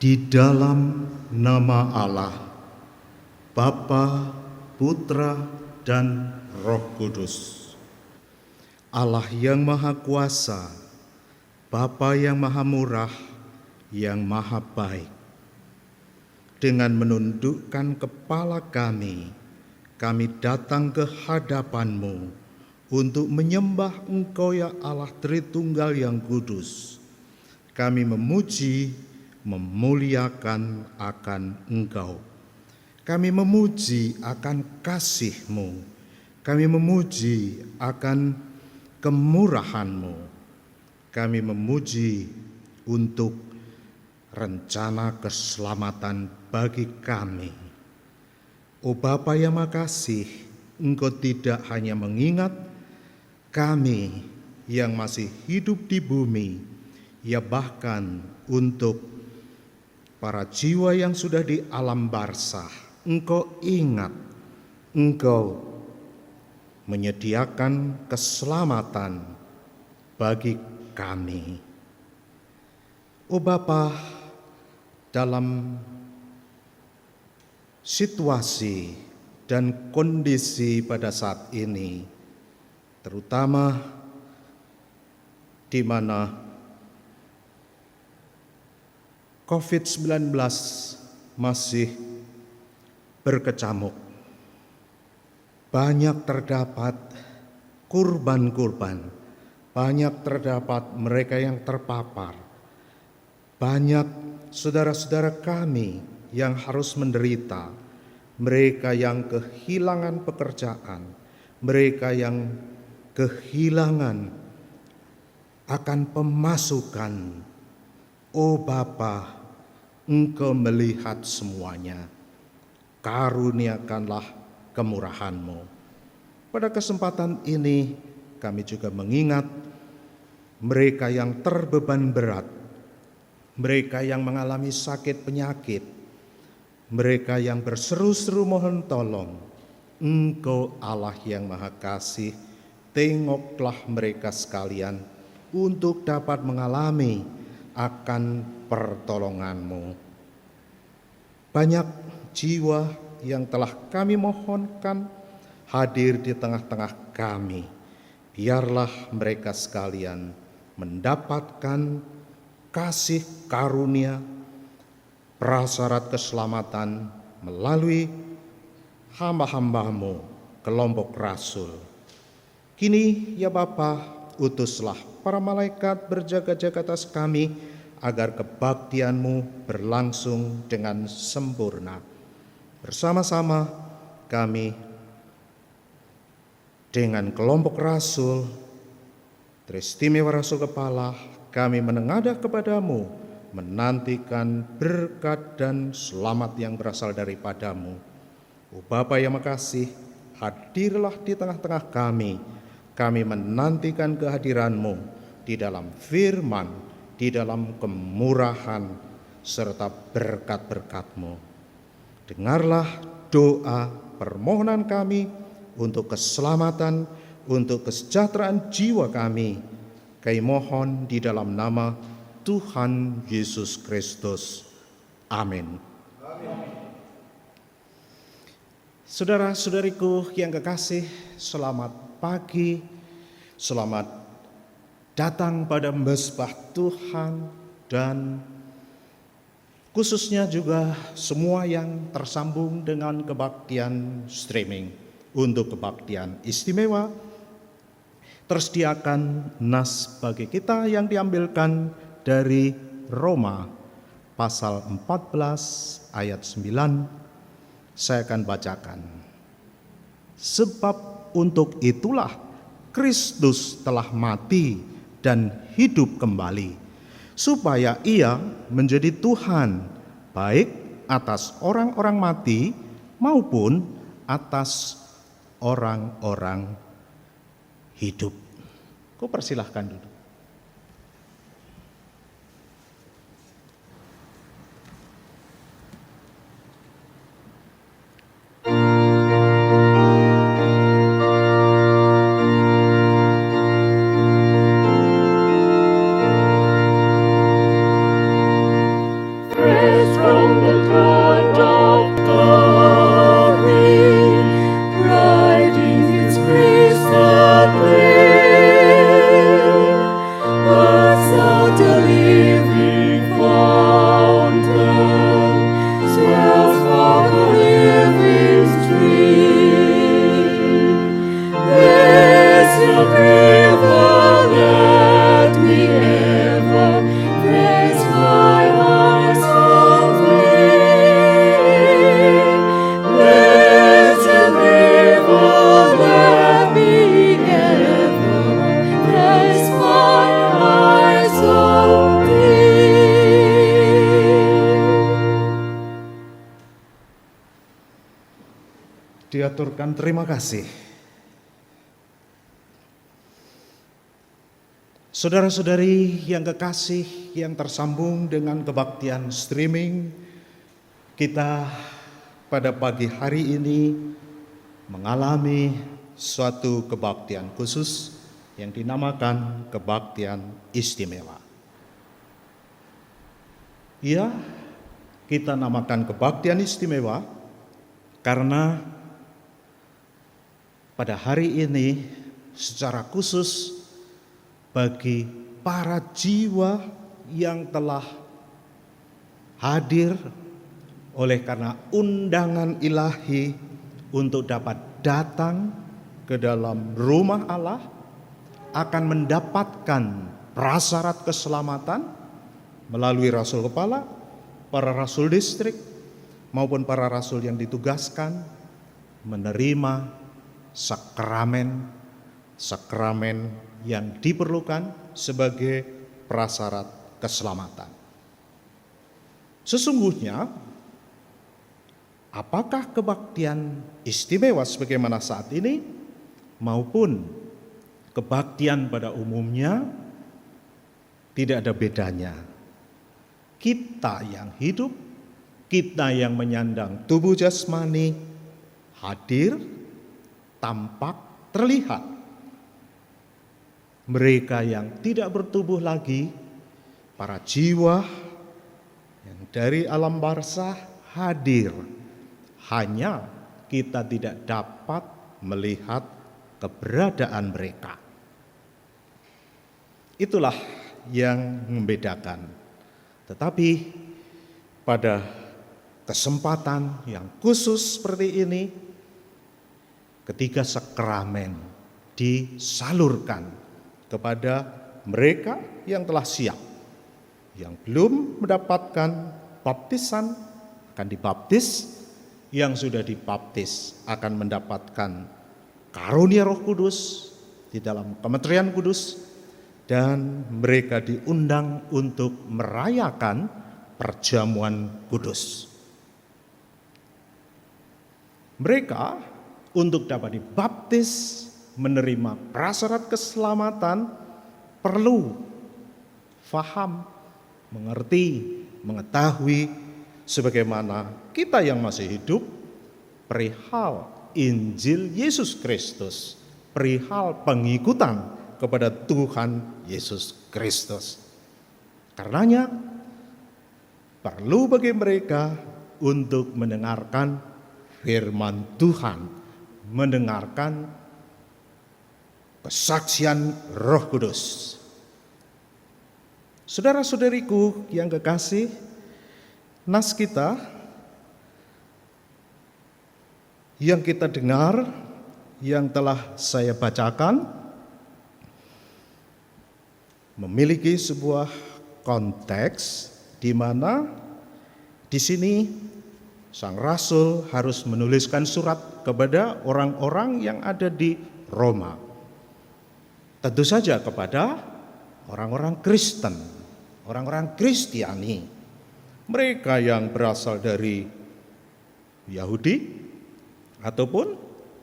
Di dalam nama Allah, Bapa, Putra, dan Roh Kudus. Allah yang Maha Kuasa, Bapa yang Maha Murah, yang Maha Baik. Dengan menundukkan kepala kami datang ke hadapan-Mu untuk menyembah Engkau ya Allah Tritunggal yang kudus. Kami memuji, memuliakan akan Engkau. Kami memuji akan kasih-Mu. Kami memuji akan kemurahan-Mu. Kami memuji untuk rencana keselamatan bagi kami. Oh Bapa yang makasih, Engkau tidak hanya mengingat kami yang masih hidup di bumi, ya bahkan untuk para jiwa yang sudah di alam barzah, Engkau ingat, Engkau menyediakan keselamatan bagi kami. Oh Bapa, dalam situasi dan kondisi pada saat ini, terutama di mana COVID-19 masih berkecamuk. Banyak terdapat kurban-kurban, banyak terdapat mereka yang terpapar. Banyak saudara-saudara kami yang harus menderita, mereka yang kehilangan pekerjaan, mereka yang kehilangan akan pemasukan. Oh Bapa, Engkau melihat semuanya, karuniakanlah kemurahan-Mu. Pada kesempatan ini kami juga mengingat mereka yang terbeban berat, mereka yang mengalami sakit penyakit, mereka yang berseru-seru mohon tolong. Engkau Allah yang Maha Kasih, tengoklah mereka sekalian untuk dapat mengalami akan pertolongan-Mu. Banyak jiwa yang telah kami mohonkan hadir di tengah-tengah kami. Biarlah mereka sekalian mendapatkan kasih karunia, prasyarat keselamatan melalui hamba-hamba-Mu, kelompok rasul. Kini ya Bapa, utuslah para malaikat berjaga-jaga atas kami, agar kebaktian-Mu berlangsung dengan sempurna. Bersama-sama kami dengan kelompok rasul, Tristimewa Rasul Kepala, kami menengadah kepada-Mu, menantikan berkat dan selamat yang berasal daripada-Mu. Oh Bapa yang makasih, hadirlah di tengah-tengah kami. Kami menantikan kehadiran-Mu di dalam firman, di dalam kemurahan, serta berkat-berkat-Mu. Dengarlah doa permohonan kami untuk keselamatan, untuk kesejahteraan jiwa kami. Kami mohon di dalam nama Tuhan Yesus Kristus. Amin. Saudara-saudariku yang kekasih, selamat pagi, selamat datang pada mezbah Tuhan, dan khususnya juga semua yang tersambung dengan kebaktian streaming. Untuk kebaktian istimewa, tersediakan nas bagi kita yang diambilkan dari Roma pasal 14 ayat 9. Saya akan bacakan. Sebab untuk itulah Kristus telah mati dan hidup kembali, supaya Ia menjadi Tuhan, baik atas orang-orang mati maupun atas orang-orang hidup. Kau persilahkan duduk. Praise aturkan terima kasih. Saudara-saudari yang kekasih yang tersambung dengan kebaktian streaming, kita pada pagi hari ini mengalami suatu kebaktian khusus yang dinamakan kebaktian istimewa. Ya, kita namakan kebaktian istimewa karena pada hari ini secara khusus bagi para jiwa yang telah hadir oleh karena undangan ilahi untuk dapat datang ke dalam rumah Allah akan mendapatkan prasyarat keselamatan melalui rasul kepala, para rasul distrik, maupun para rasul yang ditugaskan menerima sakramen yang diperlukan sebagai prasyarat keselamatan. Sesungguhnya, apakah kebaktian istimewa sebagaimana saat ini maupun kebaktian pada umumnya tidak ada bedanya. Kita yang hidup, kita yang menyandang tubuh jasmani hadir, tampak, terlihat. Mereka yang tidak bertubuh lagi, para jiwa yang dari alam barzah hadir. Hanya kita tidak dapat melihat keberadaan mereka. Itulah yang membedakan. Tetapi pada kesempatan yang khusus seperti ini, ketika sakramen disalurkan kepada mereka yang telah siap, yang belum mendapatkan baptisan akan dibaptis, yang sudah dibaptis akan mendapatkan karunia Roh Kudus di dalam kementerian kudus, dan mereka diundang untuk merayakan perjamuan kudus. Mereka untuk dapat dibaptis, menerima prasyarat keselamatan, perlu faham, mengerti, mengetahui sebagaimana kita yang masih hidup perihal Injil Yesus Kristus, perihal pengikutan kepada Tuhan Yesus Kristus. Karenanya perlu bagi mereka untuk mendengarkan firman Tuhan, mendengarkan kesaksian Roh Kudus. Saudara-saudariku yang kekasih, nas kita yang kita dengar, yang telah saya bacakan, memiliki sebuah konteks di mana di sini sang rasul harus menuliskan surat kepada orang-orang yang ada di Roma. Tentu saja kepada orang-orang Kristen, orang-orang Kristiani, mereka yang berasal dari Yahudi ataupun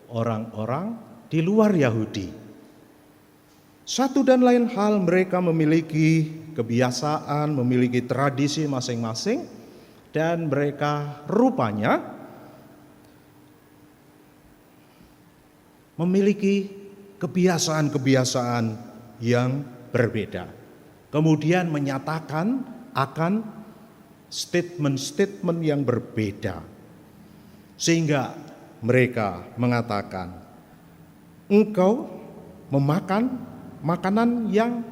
orang-orang di luar Yahudi. Satu dan lain hal, mereka memiliki kebiasaan, memiliki tradisi masing-masing, dan mereka rupanya memiliki kebiasaan-kebiasaan yang berbeda. Kemudian menyatakan akan statement-statement yang berbeda. Sehingga mereka mengatakan, engkau memakan makanan yang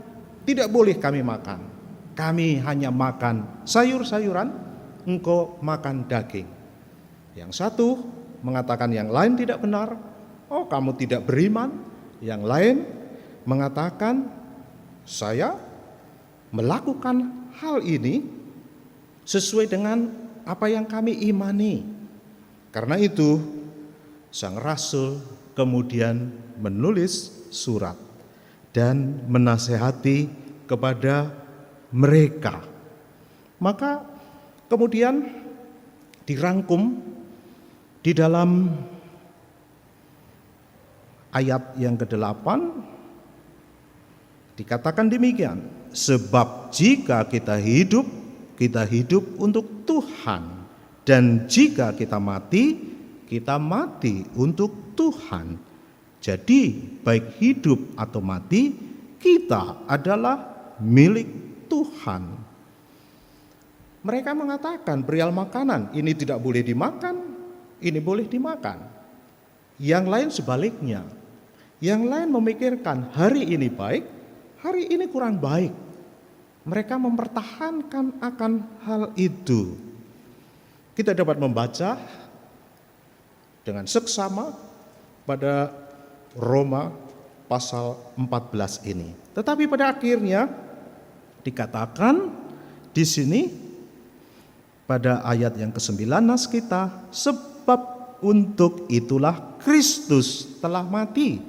tidak boleh kami makan. Kami hanya makan sayur-sayuran, engkau makan daging. Yang satu mengatakan yang lain tidak benar, oh kamu tidak beriman. Yang lain mengatakan, saya melakukan hal ini sesuai dengan apa yang kami imani. Karena itu sang rasul kemudian menulis surat dan menasehati kepada mereka. Maka kemudian dirangkum di dalam ayat yang ke-8 dikatakan demikian, sebab jika kita hidup untuk Tuhan, dan jika kita mati untuk Tuhan. Jadi baik hidup atau mati, kita adalah milik Tuhan. Mereka mengatakan perihal makanan, ini tidak boleh dimakan, ini boleh dimakan. Yang lain sebaliknya. Yang lain memikirkan hari ini baik, hari ini kurang baik. Mereka mempertahankan akan hal itu. Kita dapat membaca dengan seksama pada Roma pasal 14 ini. Tetapi pada akhirnya dikatakan di sini pada ayat yang ke-9 nas kita, sebab untuk itulah Kristus telah mati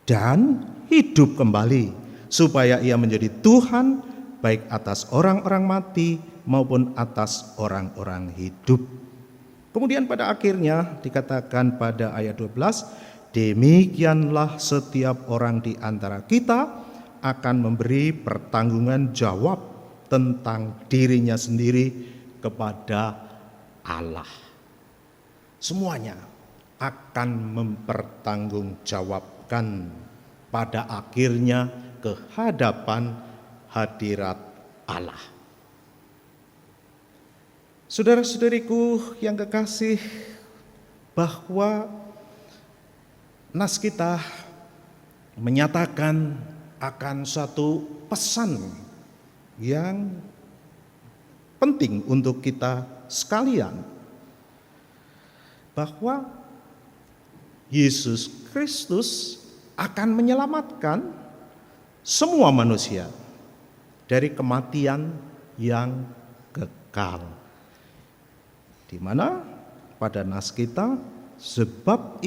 dan hidup kembali, supaya ia menjadi Tuhan baik atas orang-orang mati maupun atas orang-orang hidup. Kemudian pada akhirnya dikatakan pada ayat 12, demikianlah setiap orang di antara kita akan memberi pertanggungan jawab tentang dirinya sendiri kepada Allah. Semuanya akan mempertanggungjawabkan pada akhirnya ke hadapan hadirat Allah. Saudara-saudariku yang kekasih, bahwa nas kita menyatakan akan satu pesan yang penting untuk kita sekalian, bahwa Yesus Kristus akan menyelamatkan semua manusia dari kematian yang kekal. Di mana pada nas kita, sebab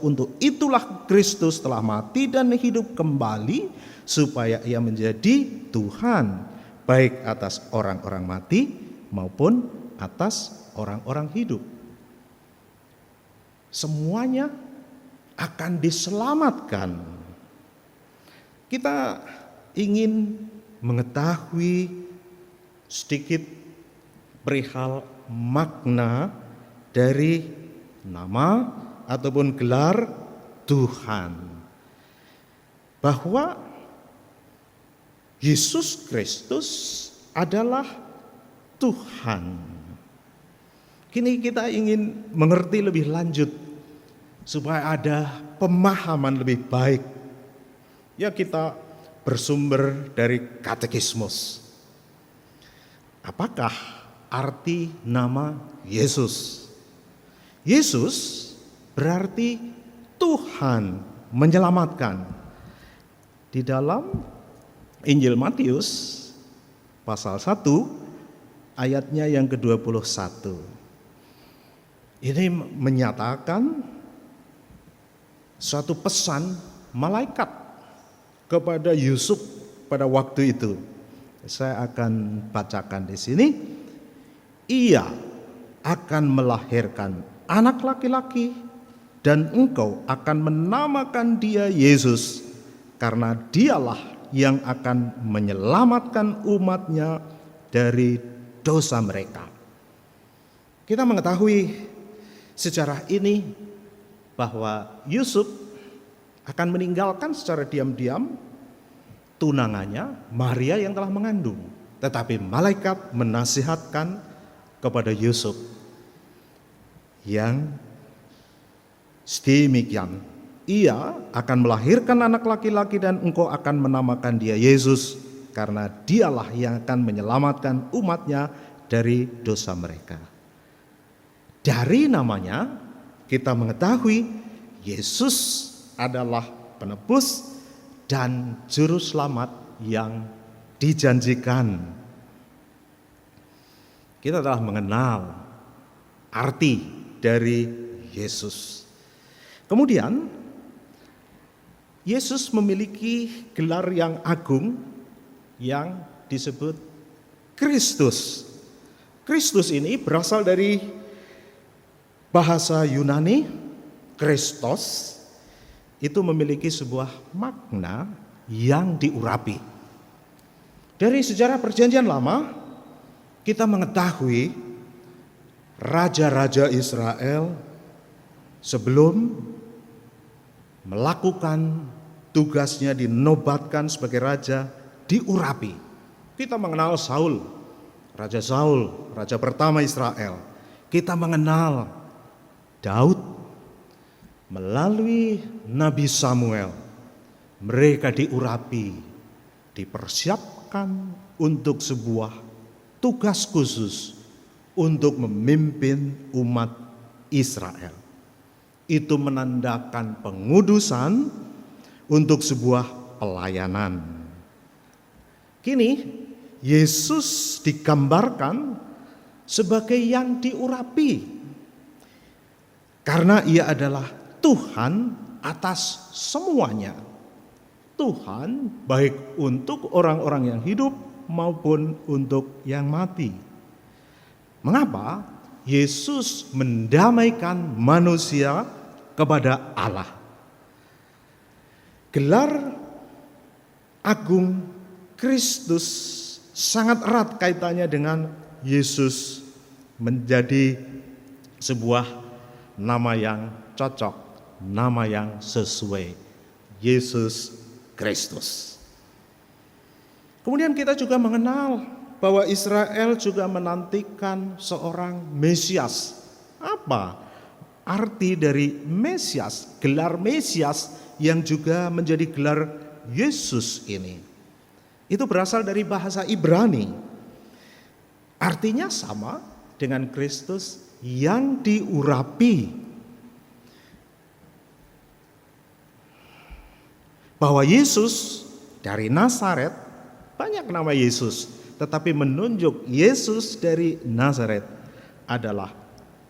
untuk itulah Kristus telah mati dan hidup kembali, supaya ia menjadi Tuhan baik atas orang-orang mati maupun atas orang-orang hidup. Semuanya akan diselamatkan. Kita ingin mengetahui sedikit perihal makna dari nama ataupun gelar Tuhan, bahwa Yesus Kristus adalah Tuhan. Kini kita ingin mengerti lebih lanjut supaya ada pemahaman lebih baik. Ya, kita bersumber dari katekismus. Apakah arti nama Yesus? Yesus berarti Tuhan menyelamatkan. Di dalam Injil Matius pasal 1 ayatnya yang ke-21. Ini menyatakan suatu pesan malaikat kepada Yusuf pada waktu itu. Saya akan bacakan di sini. Ia akan melahirkan anak laki-laki dan engkau akan menamakan dia Yesus, karena dialah yang akan menyelamatkan umatnya dari dosa mereka. Kita mengetahui sejarah ini bahwa Yusuf akan meninggalkan secara diam-diam tunangannya Maria yang telah mengandung. Tetapi malaikat menasihatkan kepada Yusuf yang sedemikian, ia akan melahirkan anak laki-laki dan engkau akan menamakan dia Yesus, karena dialah yang akan menyelamatkan umatnya dari dosa mereka. Dari namanya kita mengetahui Yesus adalah penebus dan juru selamat yang dijanjikan. Kita telah mengenal arti dari Yesus. Kemudian Yesus memiliki gelar yang agung yang disebut Kristus. Kristus ini berasal dari bahasa Yunani Kristos itu memiliki sebuah makna yang diurapi. Dari sejarah Perjanjian Lama kita mengetahui raja-raja Israel sebelum melakukan tugasnya dinobatkan sebagai raja diurapi. Kita mengenal Saul, raja pertama Israel. Kita mengenal Daud melalui Nabi Samuel. Mereka diurapi, dipersiapkan untuk sebuah tugas khusus untuk memimpin umat Israel. Itu menandakan pengudusan untuk sebuah pelayanan. Kini Yesus digambarkan sebagai yang diurapi karena ia adalah Tuhan atas semuanya. Tuhan baik untuk orang-orang yang hidup maupun untuk yang mati. Mengapa Yesus mendamaikan manusia kepada Allah? Gelar agung Kristus sangat erat kaitannya dengan Yesus menjadi sebuah nama yang cocok, nama yang sesuai, Yesus Kristus. Kemudian kita juga mengenal bahwa Israel juga menantikan seorang Mesias. Apa arti dari Mesias? Gelar Mesias yang juga menjadi gelar Yesus ini. Itu berasal dari bahasa Ibrani. Artinya sama dengan Kristus yang diurapi. Bahwa Yesus dari Nazaret, banyak nama Yesus, tetapi menunjuk Yesus dari Nazaret adalah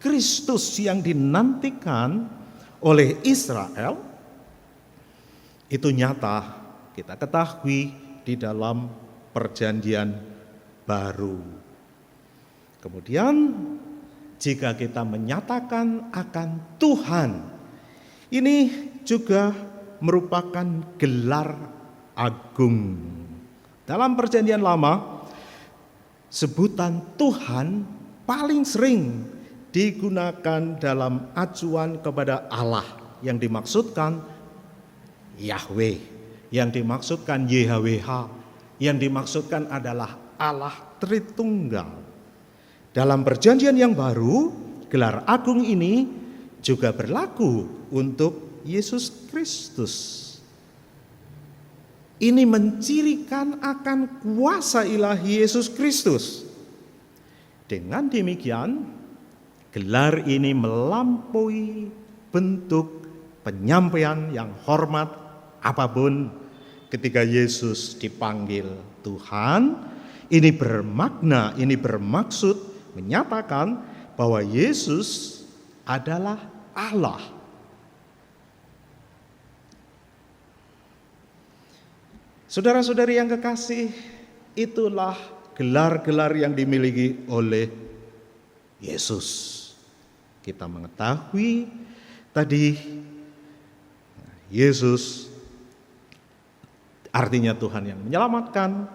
Kristus yang dinantikan oleh Israel. Itu nyata kita ketahui di dalam Perjanjian Baru. Kemudian jika kita menyatakan akan Tuhan, ini juga merupakan gelar agung. Dalam Perjanjian Lama, sebutan Tuhan paling sering digunakan dalam acuan kepada Allah, yang dimaksudkan Yahweh, yang dimaksudkan YHWH, yang dimaksudkan adalah Allah Tritunggal. Dalam Perjanjian yang baru, gelar agung ini juga berlaku untuk Yesus Kristus. Ini mencirikan akan kuasa ilahi Yesus Kristus. Dengan demikian, gelar ini melampaui bentuk penyampaian yang hormat apapun ketika Yesus dipanggil Tuhan. Ini bermakna, ini bermaksud menyatakan bahwa Yesus adalah Allah. Saudara-saudari yang kekasih, itulah gelar-gelar yang dimiliki oleh Yesus. Kita mengetahui tadi Yesus artinya Tuhan yang menyelamatkan,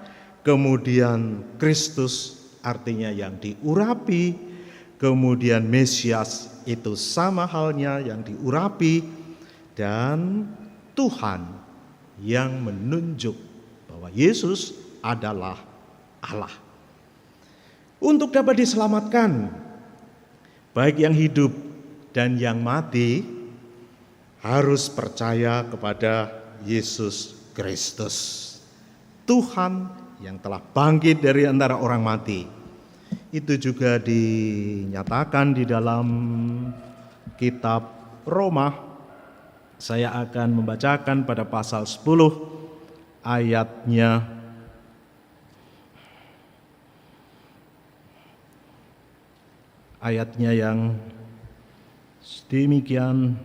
kemudian Kristus artinya yang diurapi, kemudian Mesias itu sama halnya yang diurapi, dan Tuhan yang menunjuk bahwa Yesus adalah Allah. Untuk dapat diselamatkan, baik yang hidup dan yang mati, harus percaya kepada Yesus Kristus, Tuhan yang telah bangkit dari antara orang mati. Itu juga dinyatakan di dalam kitab Roma. Saya akan membacakan pada pasal 10 ayatnya yang demikian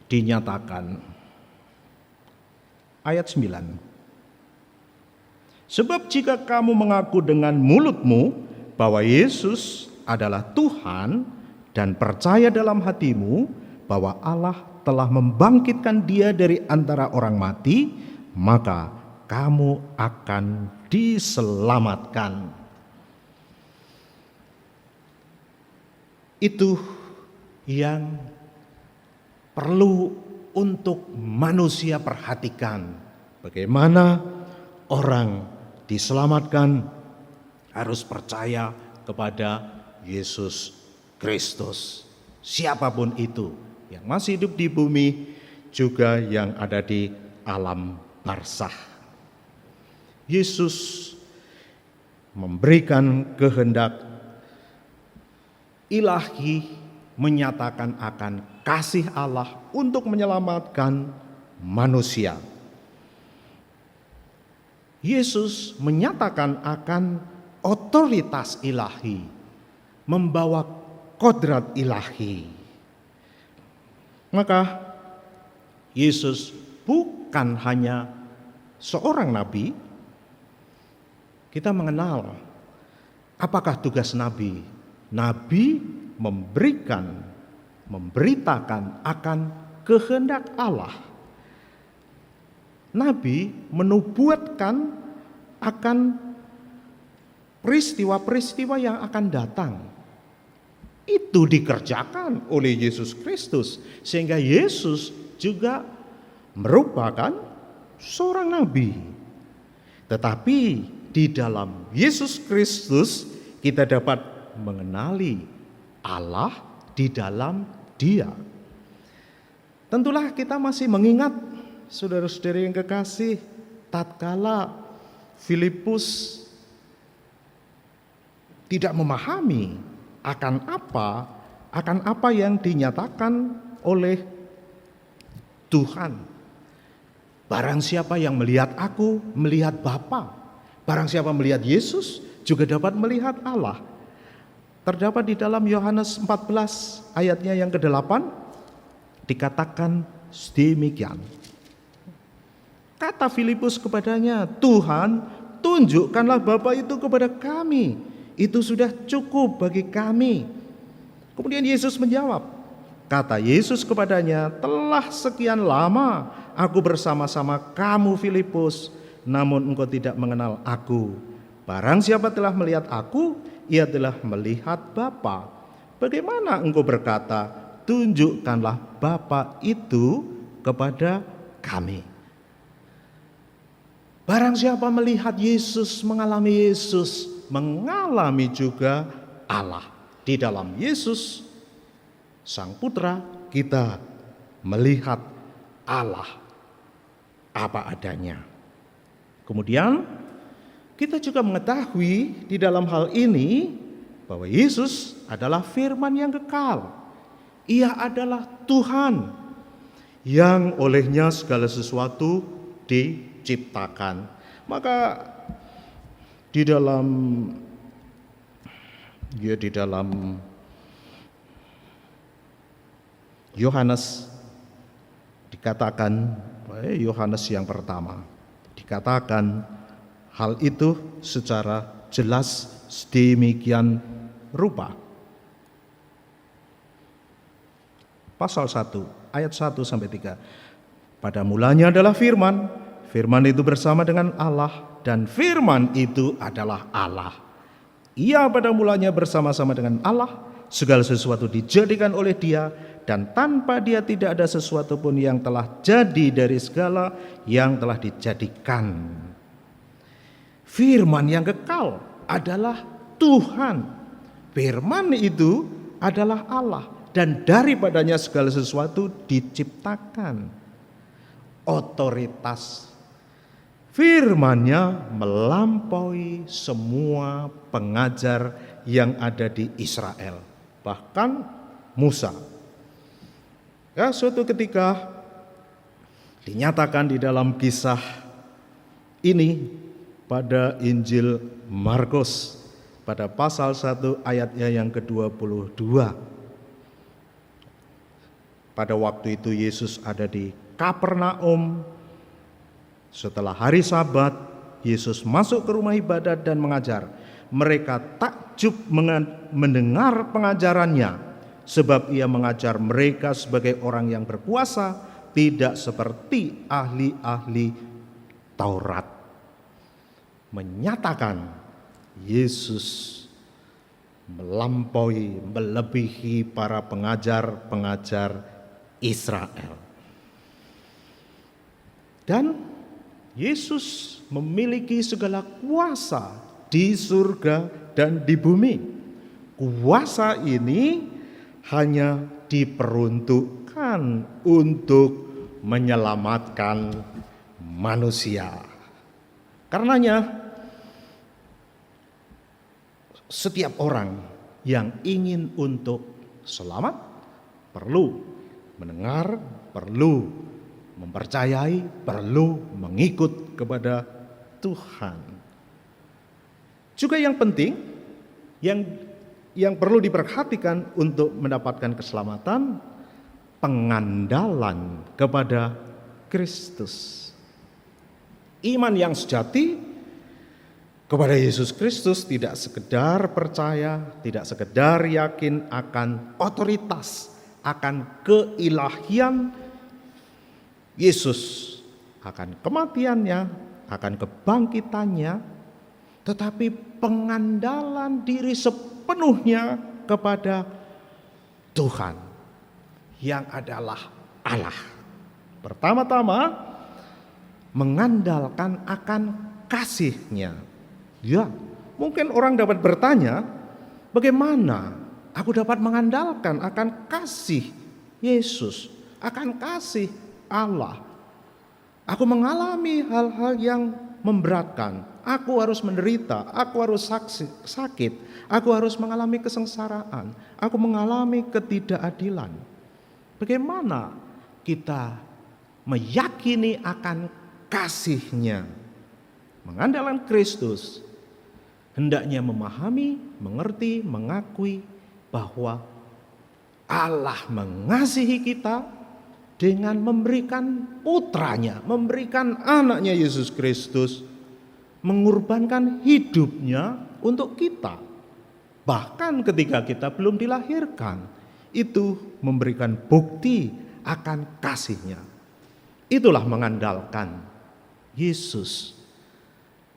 dinyatakan. Ayat 9. Sebab jika kamu mengaku dengan mulutmu bahwa Yesus adalah Tuhan dan percaya dalam hatimu bahwa Allah telah membangkitkan dia dari antara orang mati, maka kamu akan diselamatkan. Itu yang perlu untuk manusia perhatikan. Bagaimana orang diselamatkan, harus percaya kepada Yesus Kristus. Siapapun itu yang masih hidup di bumi, juga yang ada di alam barzah. Yesus memberikan kehendak ilahi, menyatakan akan kasih Allah untuk menyelamatkan manusia. Yesus menyatakan akan otoritas ilahi, membawa kodrat ilahi. Maka Yesus bukan hanya seorang nabi. Kita mengenal apakah tugas nabi. Nabi memberitakan akan kehendak Allah. Nabi menubuatkan akan peristiwa-peristiwa yang akan datang. Itu dikerjakan oleh Yesus Kristus, sehingga Yesus juga merupakan seorang nabi. Tetapi di dalam Yesus Kristus kita dapat mengenali Allah di dalam Dia. Tentulah kita masih mengingat, saudara-saudari yang kekasih, tatkala Filipus tidak memahami akan apa yang dinyatakan oleh Tuhan. Barang siapa yang melihat aku, melihat Bapa. Barang siapa melihat Yesus, juga dapat melihat Allah. Terdapat di dalam Yohanes 14 ayatnya yang ke-8, dikatakan demikian. Kata Filipus kepadanya, Tuhan, tunjukkanlah Bapa itu kepada kami. Itu sudah cukup bagi kami. Kemudian Yesus menjawab. Kata Yesus kepadanya, telah sekian lama aku bersama-sama kamu Filipus, namun engkau tidak mengenal aku. Barang siapa telah melihat aku, ia telah melihat Bapa. Bagaimana engkau berkata, tunjukkanlah Bapa itu kepada kami. Barang siapa melihat Yesus, mengalami Yesus, mengalami juga Allah. Di dalam Yesus, Sang Putra, kita melihat Allah apa adanya. Kemudian kita juga mengetahui di dalam hal ini bahwa Yesus adalah firman yang kekal. Ia adalah Tuhan yang olehnya segala sesuatu diciptakan. Maka di dalam Yohanes dikatakan, Yohanes yang pertama, dikatakan hal itu secara jelas sedemikian rupa. Pasal 1 ayat 1 sampai 3. Pada mulanya adalah firman, firman itu bersama dengan Allah, dan firman itu adalah Allah. Ia pada mulanya bersama-sama dengan Allah, segala sesuatu dijadikan oleh Dia, dan tanpa Dia tidak ada sesuatu pun yang telah jadi dari segala yang telah dijadikan. Firman yang kekal adalah Tuhan. Firman itu adalah Allah, dan daripadanya segala sesuatu diciptakan. Otoritas firman-Nya melampaui semua pengajar yang ada di Israel, bahkan Musa. Ya, suatu ketika dinyatakan di dalam kisah ini pada Injil Markus pada pasal 1 ayatnya yang ke-22. Pada waktu itu Yesus ada di Kapernaum. Setelah hari Sabat, Yesus masuk ke rumah ibadat dan mengajar. Mereka takjub mendengar pengajarannya, sebab ia mengajar mereka sebagai orang yang berkuasa, tidak seperti ahli-ahli Taurat. Menyatakan Yesus melampaui, melebihi para pengajar-pengajar Israel. Dan Yesus memiliki segala kuasa di surga dan di bumi. Kuasa ini hanya diperuntukkan untuk menyelamatkan manusia. Karenanya setiap orang yang ingin untuk selamat perlu mendengar, perlu mempercayai, perlu mengikut kepada Tuhan. Juga yang penting, yang perlu diperhatikan untuk mendapatkan keselamatan, pengandalan kepada Kristus. Iman yang sejati kepada Yesus Kristus tidak sekedar percaya, tidak sekedar yakin akan otoritas, akan keilahian Yesus, akan kematiannya, akan kebangkitannya, tetapi pengandalan diri sepenuhnya kepada Tuhan yang adalah Allah. Pertama-tama mengandalkan akan kasih-Nya. Ya, mungkin orang dapat bertanya, bagaimana aku dapat mengandalkan akan kasih Yesus, akan kasih Allah? Aku mengalami hal-hal yang memberatkan, aku harus menderita, aku harus sakit, aku harus mengalami kesengsaraan, aku mengalami ketidakadilan. Bagaimana kita meyakini akan kasih-Nya? Mengandalkan Kristus hendaknya memahami, mengerti, mengakui bahwa Allah mengasihi kita dengan memberikan putranya, memberikan anaknya Yesus Kristus, mengorbankan hidupnya untuk kita. Bahkan ketika kita belum dilahirkan, itu memberikan bukti akan kasih-Nya. Itulah mengandalkan Yesus.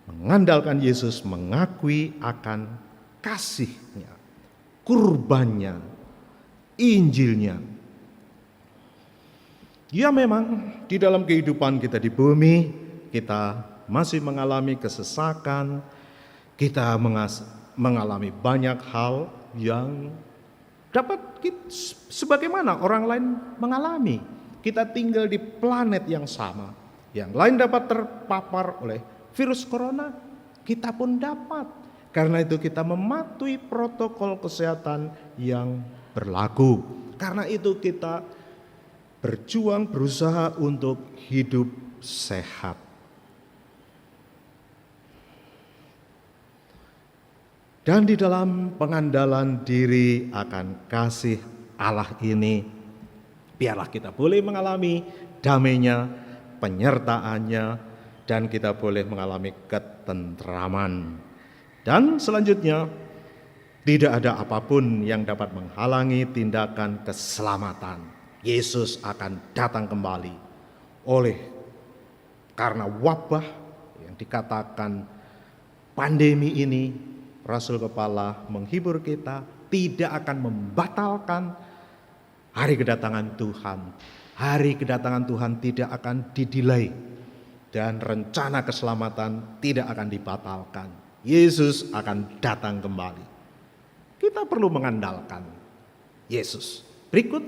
Mengandalkan Yesus, mengakui akan kasih-Nya, kurbannya, Injilnya. Ya memang di dalam kehidupan kita di bumi, kita masih mengalami kesesakan, kita mengalami banyak hal yang dapat sebagaimana orang lain mengalami. Kita tinggal di planet yang sama, yang lain dapat terpapar oleh virus corona, kita pun dapat. Karena itu kita mematuhi protokol kesehatan yang berlaku. Karena itu kita berjuang, berusaha untuk hidup sehat. Dan di dalam pengandalan diri akan kasih Allah ini, biarlah kita boleh mengalami damai-Nya, penyertaan-Nya, dan kita boleh mengalami ketentraman. Dan selanjutnya, tidak ada apapun yang dapat menghalangi tindakan keselamatan. Yesus akan datang kembali. Karena wabah yang dikatakan pandemi ini, Rasul Kepala menghibur kita, tidak akan membatalkan hari kedatangan Tuhan. Hari kedatangan Tuhan tidak akan didelay, dan rencana keselamatan tidak akan dibatalkan. Yesus akan datang kembali. Kita perlu mengandalkan Yesus. Berikut,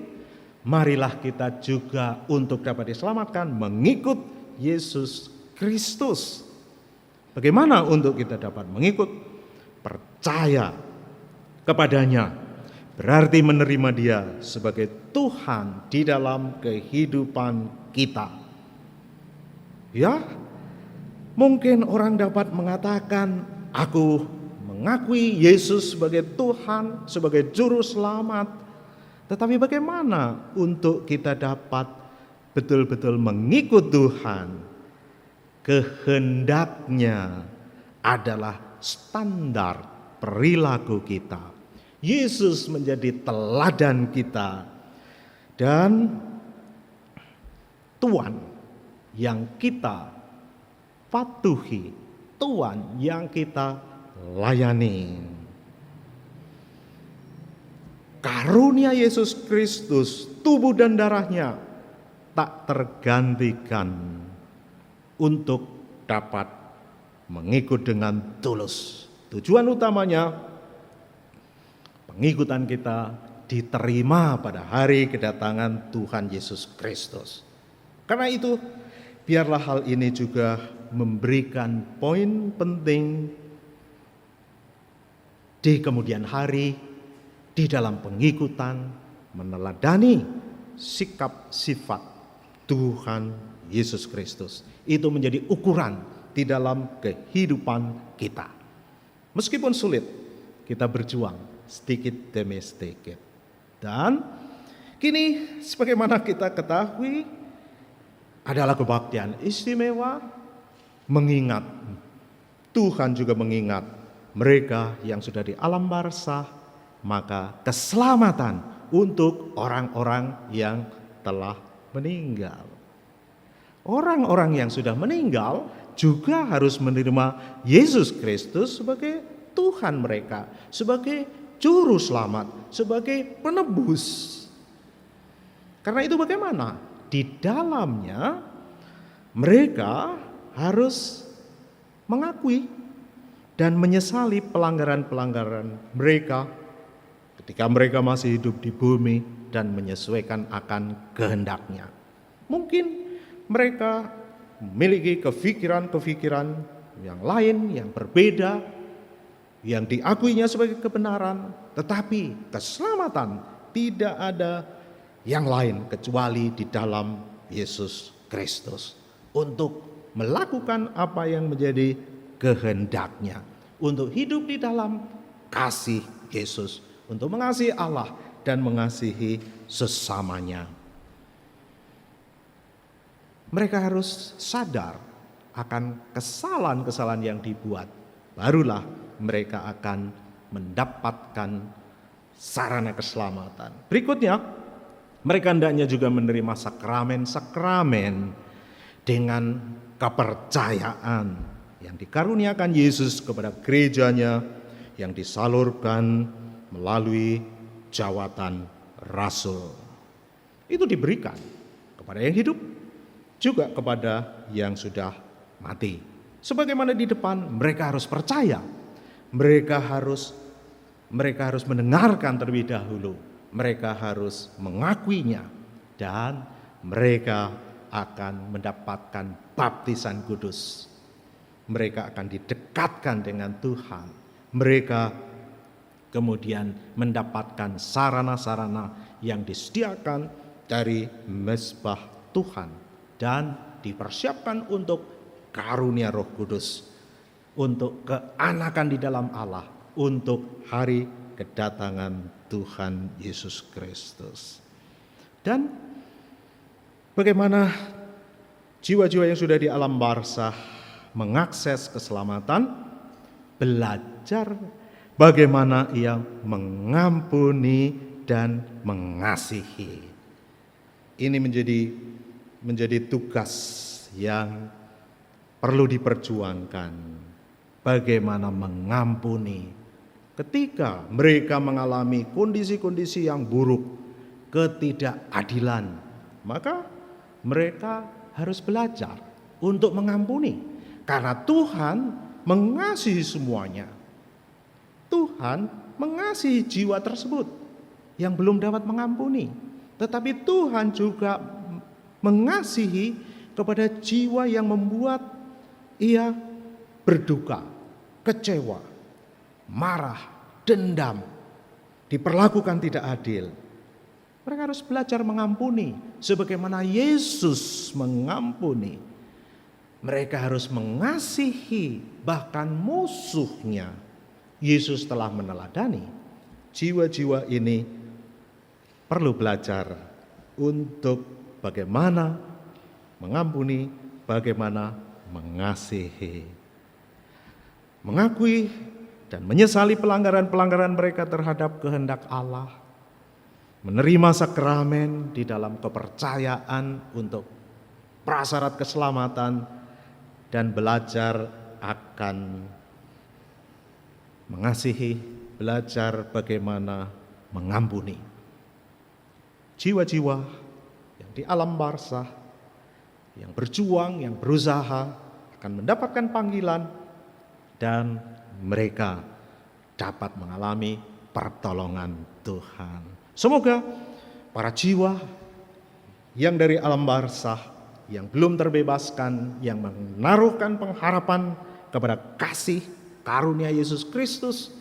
marilah kita juga untuk dapat diselamatkan mengikut Yesus Kristus. Bagaimana untuk kita dapat mengikut? Percaya kepadanya, berarti menerima Dia sebagai Tuhan di dalam kehidupan kita. Ya, mungkin orang dapat mengatakan, aku mengakui Yesus sebagai Tuhan, sebagai juru selamat. Tetapi bagaimana untuk kita dapat betul-betul mengikut Tuhan? Kehendaknya adalah standar perilaku kita. Yesus menjadi teladan kita. Dan Tuhan yang kita patuhi, Tuhan yang kita layani. Karunia Yesus Kristus, tubuh dan darahnya tak tergantikan untuk dapat mengikut dengan tulus. Tujuan utamanya, pengikutan kita diterima pada hari kedatangan Tuhan Yesus Kristus. Karena itu, biarlah hal ini juga memberikan poin penting di kemudian hari, di dalam pengikutan, meneladani sikap sifat Tuhan Yesus Kristus. Itu menjadi ukuran di dalam kehidupan kita. Meskipun sulit, kita berjuang sedikit demi sedikit. Dan kini sebagaimana kita ketahui adalah kebaktian istimewa, mengingat Tuhan juga mengingat mereka yang sudah di alam barzah, maka keselamatan untuk orang-orang yang telah meninggal. Orang-orang yang sudah meninggal juga harus menerima Yesus Kristus sebagai Tuhan mereka, sebagai juru selamat, sebagai penebus. Karena itu bagaimana? Di dalamnya mereka harus mengakui dan menyesali pelanggaran-pelanggaran mereka ketika mereka masih hidup di bumi dan menyesuaikan akan kehendaknya. Mungkin mereka memiliki kefikiran-kefikiran yang lain, yang berbeda, yang diakuinya sebagai kebenaran, tetapi keselamatan tidak ada yang lain kecuali di dalam Yesus Kristus. Untuk melakukan apa yang menjadi kehendaknya, untuk hidup di dalam kasih Yesus, untuk mengasihi Allah dan mengasihi sesamanya. Mereka harus sadar akan kesalahan-kesalahan yang dibuat. Barulah mereka akan mendapatkan sarana keselamatan. Berikutnya, mereka hendaknya juga menerima sakramen-sakramen dengan kepercayaan yang dikaruniakan Yesus kepada gerejanya yang disalurkan melalui jawatan rasul. Itu diberikan kepada yang hidup, juga kepada yang sudah mati. Sebagaimana di depan, mereka harus percaya, mereka harus mendengarkan terlebih dahulu, mereka harus mengakuinya, dan mereka akan mendapatkan baptisan kudus. Mereka akan didekatkan dengan Tuhan. Mereka kemudian mendapatkan sarana-sarana yang disediakan dari mezbah Tuhan dan dipersiapkan untuk karunia Roh Kudus, untuk keanakan di dalam Allah, untuk hari kedatangan Tuhan Yesus Kristus. Dan bagaimana jiwa-jiwa yang sudah di alam barzah mengakses keselamatan, belajar bagaimana ia mengampuni dan mengasihi. Ini menjadi tugas yang perlu diperjuangkan. Bagaimana mengampuni ketika mereka mengalami kondisi-kondisi yang buruk, ketidakadilan, maka mereka harus belajar untuk mengampuni. Karena Tuhan mengasihi semuanya. Tuhan mengasihi jiwa tersebut yang belum dapat mengampuni. Tetapi Tuhan juga mengasihi kepada jiwa yang membuat ia berduka, kecewa, marah, dendam, diperlakukan tidak adil. Mereka harus belajar mengampuni sebagaimana Yesus mengampuni. Mereka harus mengasihi bahkan musuhnya. Yesus telah meneladani. Jiwa-jiwa ini perlu belajar untuk bagaimana mengampuni, bagaimana mengasihi. Mengakui dan menyesali pelanggaran-pelanggaran mereka terhadap kehendak Allah, menerima sakramen di dalam kepercayaan untuk prasyarat keselamatan, dan belajar akan mengasihi, belajar bagaimana mengampuni. Jiwa-jiwa yang di alam barzah, yang berjuang, yang berusaha akan mendapatkan panggilan dan mereka dapat mengalami pertolongan Tuhan. Semoga para jiwa yang dari alam barzah, yang belum terbebaskan, yang menaruhkan pengharapan kepada kasih karunia Yesus Kristus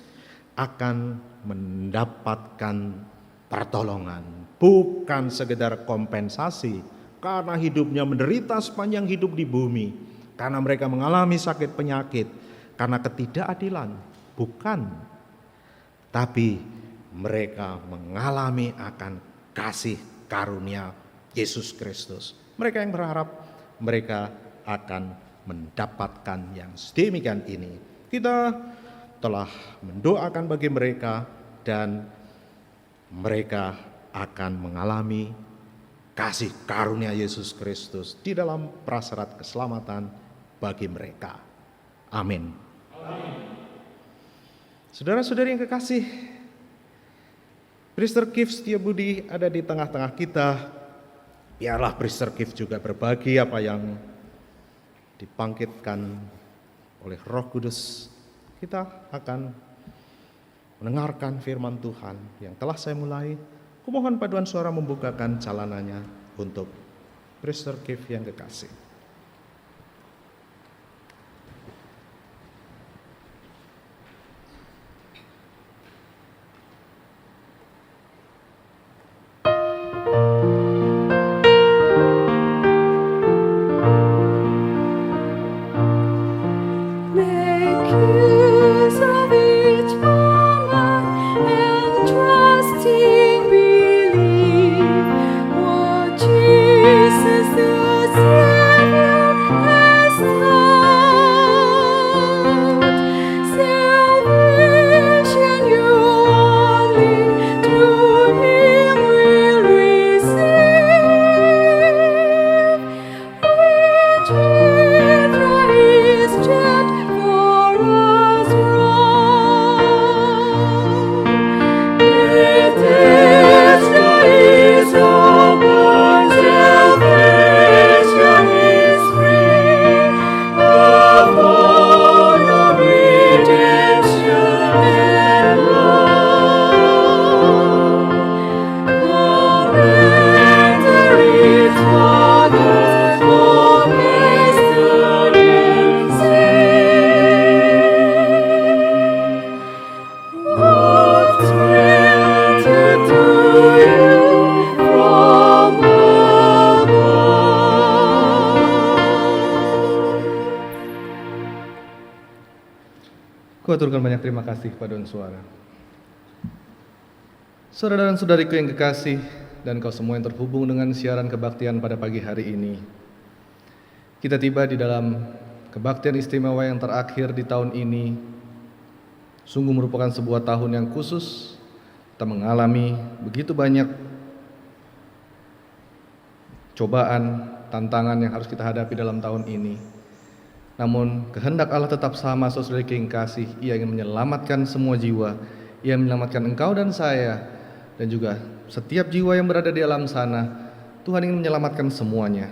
akan mendapatkan pertolongan, bukan sekedar kompensasi karena hidupnya menderita sepanjang hidup di bumi, karena mereka mengalami sakit penyakit, karena ketidakadilan, bukan, tapi mereka mengalami akan kasih karunia Yesus Kristus. Mereka yang berharap mereka akan mendapatkan yang sedemikian ini. Kita telah mendoakan bagi mereka dan mereka akan mengalami kasih karunia Yesus Kristus di dalam prasyarat keselamatan bagi mereka. Amin. Saudara-saudari yang kekasih, Priester Kif Setiabudi ada di tengah-tengah kita. Biarlah Priester Kif juga berbagi apa yang dibangkitkan oleh Roh Kudus. Kita akan mendengarkan firman Tuhan yang telah saya mulai. Kumohon paduan suara membukakan calananya untuk Priester Kif yang kekasih. Ku aturkan banyak terima kasih paduan suara. Saudara dan saudariku yang kekasih, dan kau semua yang terhubung dengan siaran kebaktian pada pagi hari ini. Kita tiba di dalam kebaktian istimewa yang terakhir di tahun ini. Sungguh merupakan sebuah tahun yang khusus. Kita mengalami begitu banyak cobaan, tantangan yang harus kita hadapi dalam tahun ini. Namun kehendak Allah tetap sama, saudara yang kasih. Ia ingin menyelamatkan semua jiwa. Ia menyelamatkan engkau dan saya, dan juga setiap jiwa yang berada di alam sana. Tuhan ingin menyelamatkan semuanya.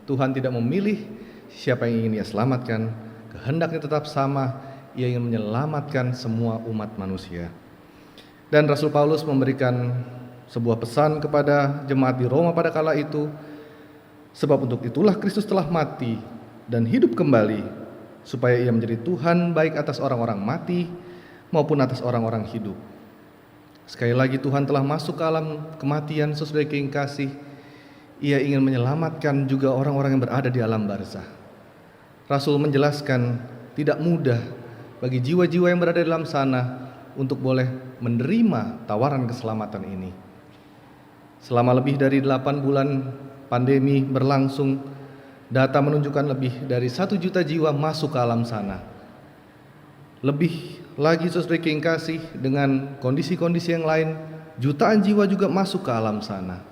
Tuhan tidak memilih siapa yang ingin Ia selamatkan. Kehendaknya tetap sama. Ia ingin menyelamatkan semua umat manusia. Dan Rasul Paulus memberikan sebuah pesan kepada jemaat di Roma pada kala itu. Sebab untuk itulah Kristus telah mati dan hidup kembali, supaya Ia menjadi Tuhan baik atas orang-orang mati maupun atas orang-orang hidup. Sekali lagi Tuhan telah masuk ke alam kematian, saudara yang kasih. Ia ingin menyelamatkan juga orang-orang yang berada di alam barzah. Rasul menjelaskan tidak mudah bagi jiwa-jiwa yang berada di dalam sana untuk boleh menerima tawaran keselamatan ini. Selama lebih dari 8 bulan pandemi berlangsung, data menunjukkan lebih dari 1 juta jiwa masuk ke alam sana. Lebih lagi saudara yang kasih, dengan kondisi-kondisi yang lain, jutaan jiwa juga masuk ke alam sana.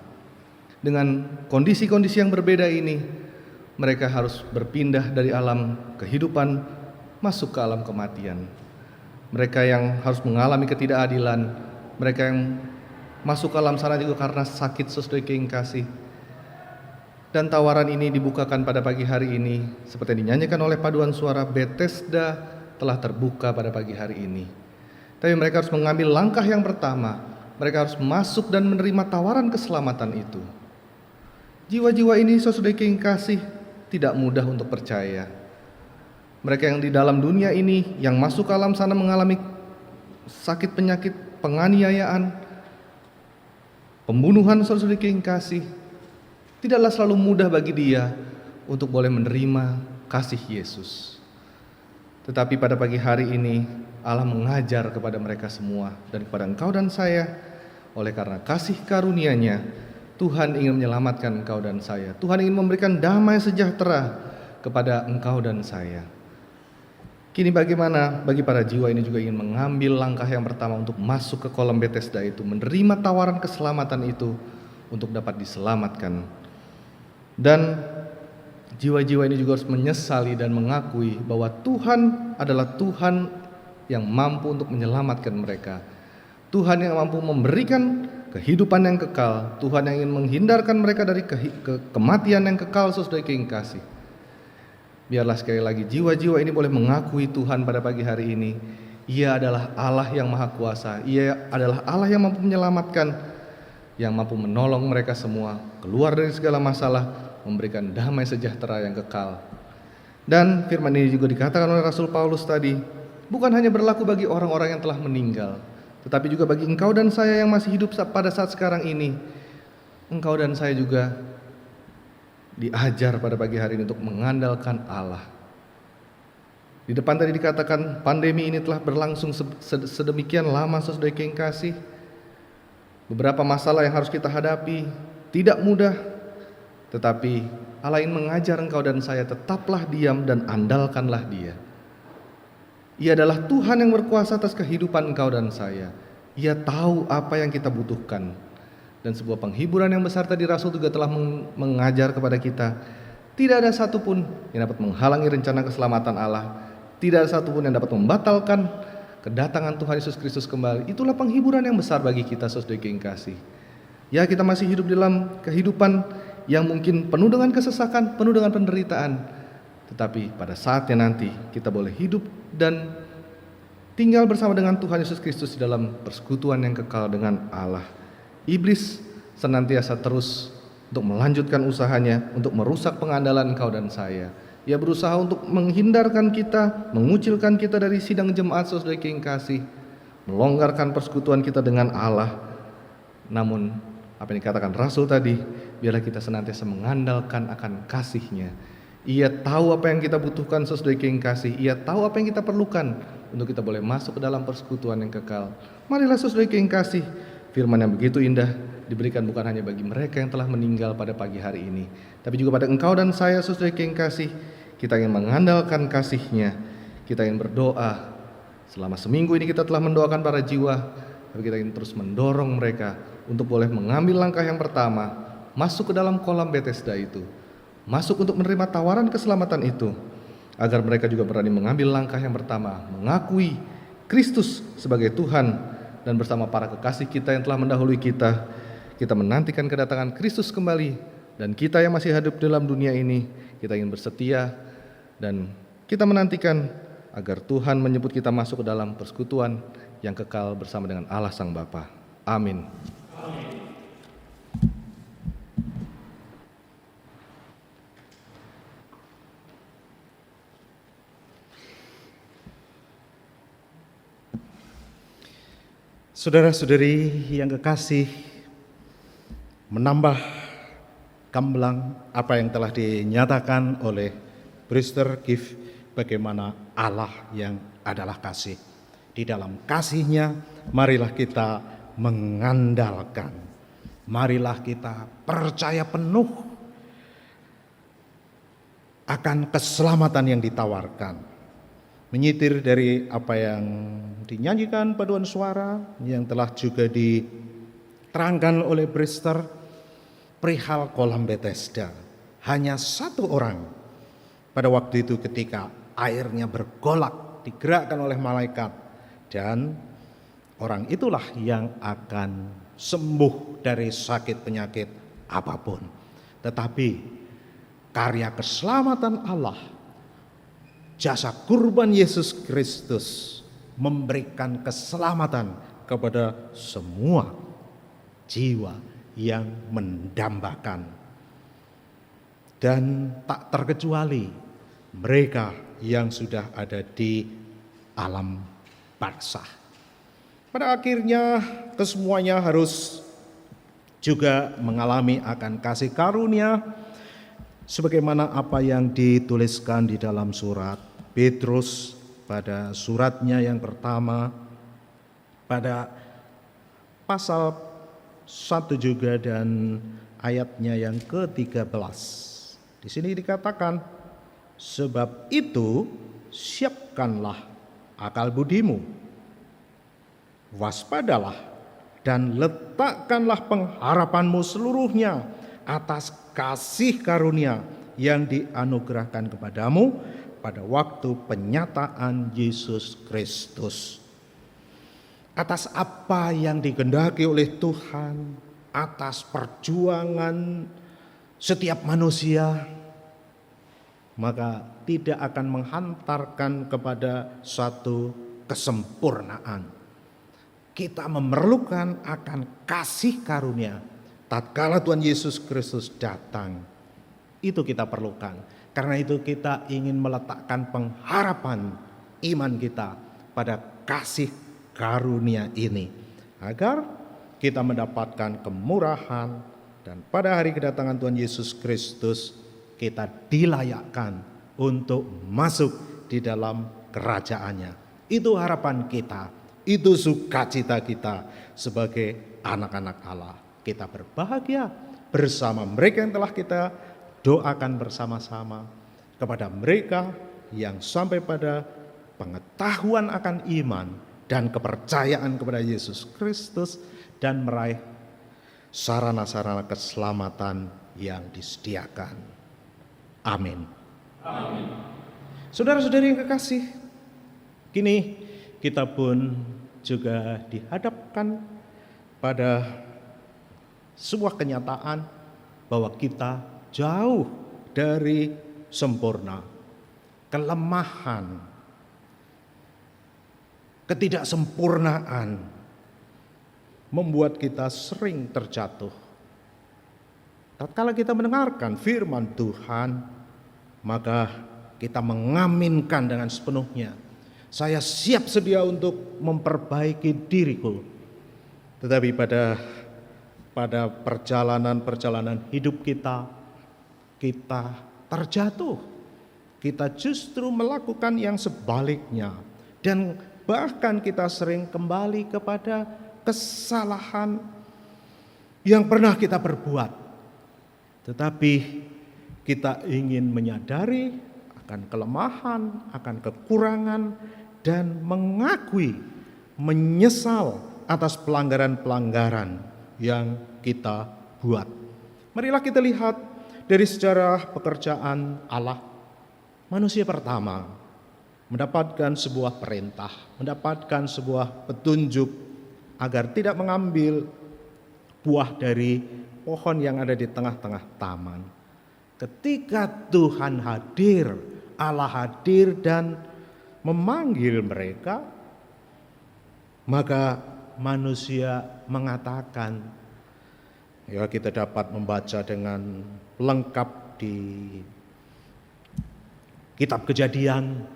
Dengan kondisi-kondisi yang berbeda ini, mereka harus berpindah dari alam kehidupan masuk ke alam kematian. Mereka yang harus mengalami ketidakadilan, mereka yang masuk ke alam sana juga karena sakit saudara yang kasih. Dan tawaran ini dibukakan pada pagi hari ini, seperti yang dinyanyikan oleh paduan suara, Bethesda telah terbuka pada pagi hari ini. Tapi mereka harus mengambil langkah yang pertama. Mereka harus masuk dan menerima tawaran keselamatan itu. Jiwa-jiwa ini saudara yang kasih tidak mudah untuk percaya. Mereka yang di dalam dunia ini, yang masuk ke alam sana mengalami sakit penyakit, penganiayaan, pembunuhan saudara yang kasih, tidaklah selalu mudah bagi dia untuk boleh menerima kasih Yesus. Tetapi pada pagi hari ini Allah mengajar kepada mereka semua dan kepada engkau dan saya, oleh karena kasih karunia-Nya, Tuhan ingin menyelamatkan engkau dan saya. Tuhan ingin memberikan damai sejahtera kepada engkau dan saya. Kini bagaimana bagi para jiwa ini juga ingin mengambil langkah yang pertama untuk masuk ke kolam Bethesda itu, menerima tawaran keselamatan itu untuk dapat diselamatkan. Dan jiwa-jiwa ini juga harus menyesali dan mengakui bahwa Tuhan adalah Tuhan yang mampu untuk menyelamatkan mereka. Tuhan yang mampu memberikan kehidupan yang kekal. Tuhan yang ingin menghindarkan mereka dari kematian yang kekal saudara yang kasih. Biarlah sekali lagi jiwa-jiwa ini boleh mengakui Tuhan pada pagi hari ini. Ia adalah Allah yang Maha Kuasa. Ia adalah Allah yang mampu menyelamatkan, yang mampu menolong mereka semua keluar dari segala masalah, memberikan damai sejahtera yang kekal. Dan firman ini juga dikatakan oleh Rasul Paulus tadi, bukan hanya berlaku bagi orang-orang yang telah meninggal, tetapi juga bagi engkau dan saya yang masih hidup pada saat sekarang ini. Engkau dan saya juga diajar pada pagi hari ini untuk mengandalkan Allah. Di depan tadi dikatakan pandemi ini telah berlangsung sedemikian lama saudara yang kasih. Beberapa masalah yang harus kita hadapi tidak mudah, tetapi Allah ingin mengajar engkau dan saya, tetaplah diam dan andalkanlah Dia. Ia adalah Tuhan yang berkuasa atas kehidupan engkau dan saya. Ia tahu apa yang kita butuhkan. Dan sebuah penghiburan yang besar tadi Rasul juga telah mengajar kepada kita, tidak ada satupun yang dapat menghalangi rencana keselamatan Allah. Tidak ada satupun yang dapat membatalkan kedatangan Tuhan Yesus Kristus kembali. Itulah penghiburan yang besar bagi kita saudara yang kasih. Ya, kita masih hidup dalam kehidupan yang mungkin penuh dengan kesesakan, penuh dengan penderitaan. Tetapi pada saatnya nanti kita boleh hidup dan tinggal bersama dengan Tuhan Yesus Kristus di dalam persekutuan yang kekal dengan Allah. Iblis senantiasa terus untuk melanjutkan usahanya untuk merusak pengandalan engkau dan saya. Ia berusaha untuk menghindarkan kita, mengucilkan kita dari sidang jemaat saudara yang kasih, melonggarkan persekutuan kita dengan Allah. Namun apa yang dikatakan Rasul tadi, biarlah kita senantiasa mengandalkan akan kasih-Nya. Ia tahu apa yang kita butuhkan saudara yang kasih. Ia tahu apa yang kita perlukan untuk kita boleh masuk ke dalam persekutuan yang kekal. Marilah saudara yang kasih, firman yang begitu indah diberikan bukan hanya bagi mereka yang telah meninggal pada pagi hari ini, tapi juga pada engkau dan saya saudara yang kasih. Kita ingin mengandalkan kasih-Nya. Kita ingin berdoa. Selama seminggu ini kita telah mendoakan para jiwa, tapi kita ingin terus mendorong mereka untuk boleh mengambil langkah yang pertama, masuk ke dalam kolam Bethesda itu, masuk untuk menerima tawaran keselamatan itu, agar mereka juga berani mengambil langkah yang pertama, mengakui Kristus sebagai Tuhan, dan bersama para kekasih kita yang telah mendahului kita, kita menantikan kedatangan Kristus kembali. Dan kita yang masih hidup dalam dunia ini, kita ingin bersetia dan kita menantikan agar Tuhan menyebut kita masuk ke dalam persekutuan yang kekal bersama dengan Allah Sang Bapa. Amin. Saudara-saudari yang kekasih, menambah gamblang apa yang telah dinyatakan oleh Brewster Gift, bagaimana Allah yang adalah kasih. Di dalam kasih-Nya, marilah kita mengandalkan, marilah kita percaya penuh akan keselamatan yang ditawarkan. menyitir dari apa yang dinyanyikan paduan suara yang telah juga diterangkan oleh Brister perihal kolam Bethesda. Hanya satu orang pada waktu itu ketika airnya bergolak digerakkan oleh malaikat, dan orang itulah yang akan sembuh dari sakit penyakit apapun. Tetapi karya keselamatan Allah, jasa kurban Yesus Kristus memberikan keselamatan kepada semua jiwa yang mendambakan, dan tak terkecuali mereka yang sudah ada di alam barzah. Pada akhirnya kesemuanya harus juga mengalami akan kasih karunia sebagaimana apa yang dituliskan di dalam surat Petrus pada suratnya yang pertama pada pasal 1 juga dan ayatnya yang ke-13. Di sini dikatakan, sebab itu siapkanlah akal budimu, waspadalah dan letakkanlah pengharapanmu seluruhnya atas kasih karunia yang dianugerahkan kepadamu pada waktu penyataan Yesus Kristus. Atas apa yang dikehendaki oleh Tuhan, atas perjuangan setiap manusia, maka tidak akan menghantarkan kepada suatu kesempurnaan. Kita memerlukan akan kasih karunia tatkala Tuhan Yesus Kristus datang. Itu kita perlukan. Karena itu kita ingin meletakkan pengharapan iman kita pada kasih karunia ini, agar kita mendapatkan kemurahan, dan pada hari kedatangan Tuhan Yesus Kristus kita dilayakkan untuk masuk di dalam kerajaannya. Itu harapan kita, itu sukacita kita sebagai anak-anak Allah. Kita berbahagia bersama mereka yang telah kita doakan bersama-sama, kepada mereka yang sampai pada pengetahuan akan iman dan kepercayaan kepada Yesus Kristus dan meraih sarana-sarana keselamatan yang disediakan. Amin. Amin. Saudara-saudari yang kekasih, kini kita pun juga dihadapkan pada sebuah kenyataan bahwa kita jauh dari sempurna. Kelemahan, ketidaksempurnaan membuat kita sering terjatuh. Tatkala kita mendengarkan firman Tuhan, maka kita mengaminkan dengan sepenuhnya. Saya siap sedia untuk memperbaiki diriku. Tetapi pada perjalanan hidup kita terjatuh. Kita justru melakukan yang sebaliknya. Dan bahkan kita sering kembali kepada kesalahan yang pernah kita perbuat. Tetapi kita ingin menyadari akan kelemahan, akan kekurangan, dan mengakui, menyesal atas pelanggaran-pelanggaran yang kita buat. Marilah kita lihat dari sejarah pekerjaan Allah. Manusia pertama mendapatkan sebuah perintah, mendapatkan sebuah petunjuk agar tidak mengambil buah dari pohon yang ada di tengah-tengah taman. Ketika Tuhan hadir, Allah hadir dan memanggil mereka, maka manusia mengatakan, ya kita dapat membaca dengan lengkap di kitab Kejadian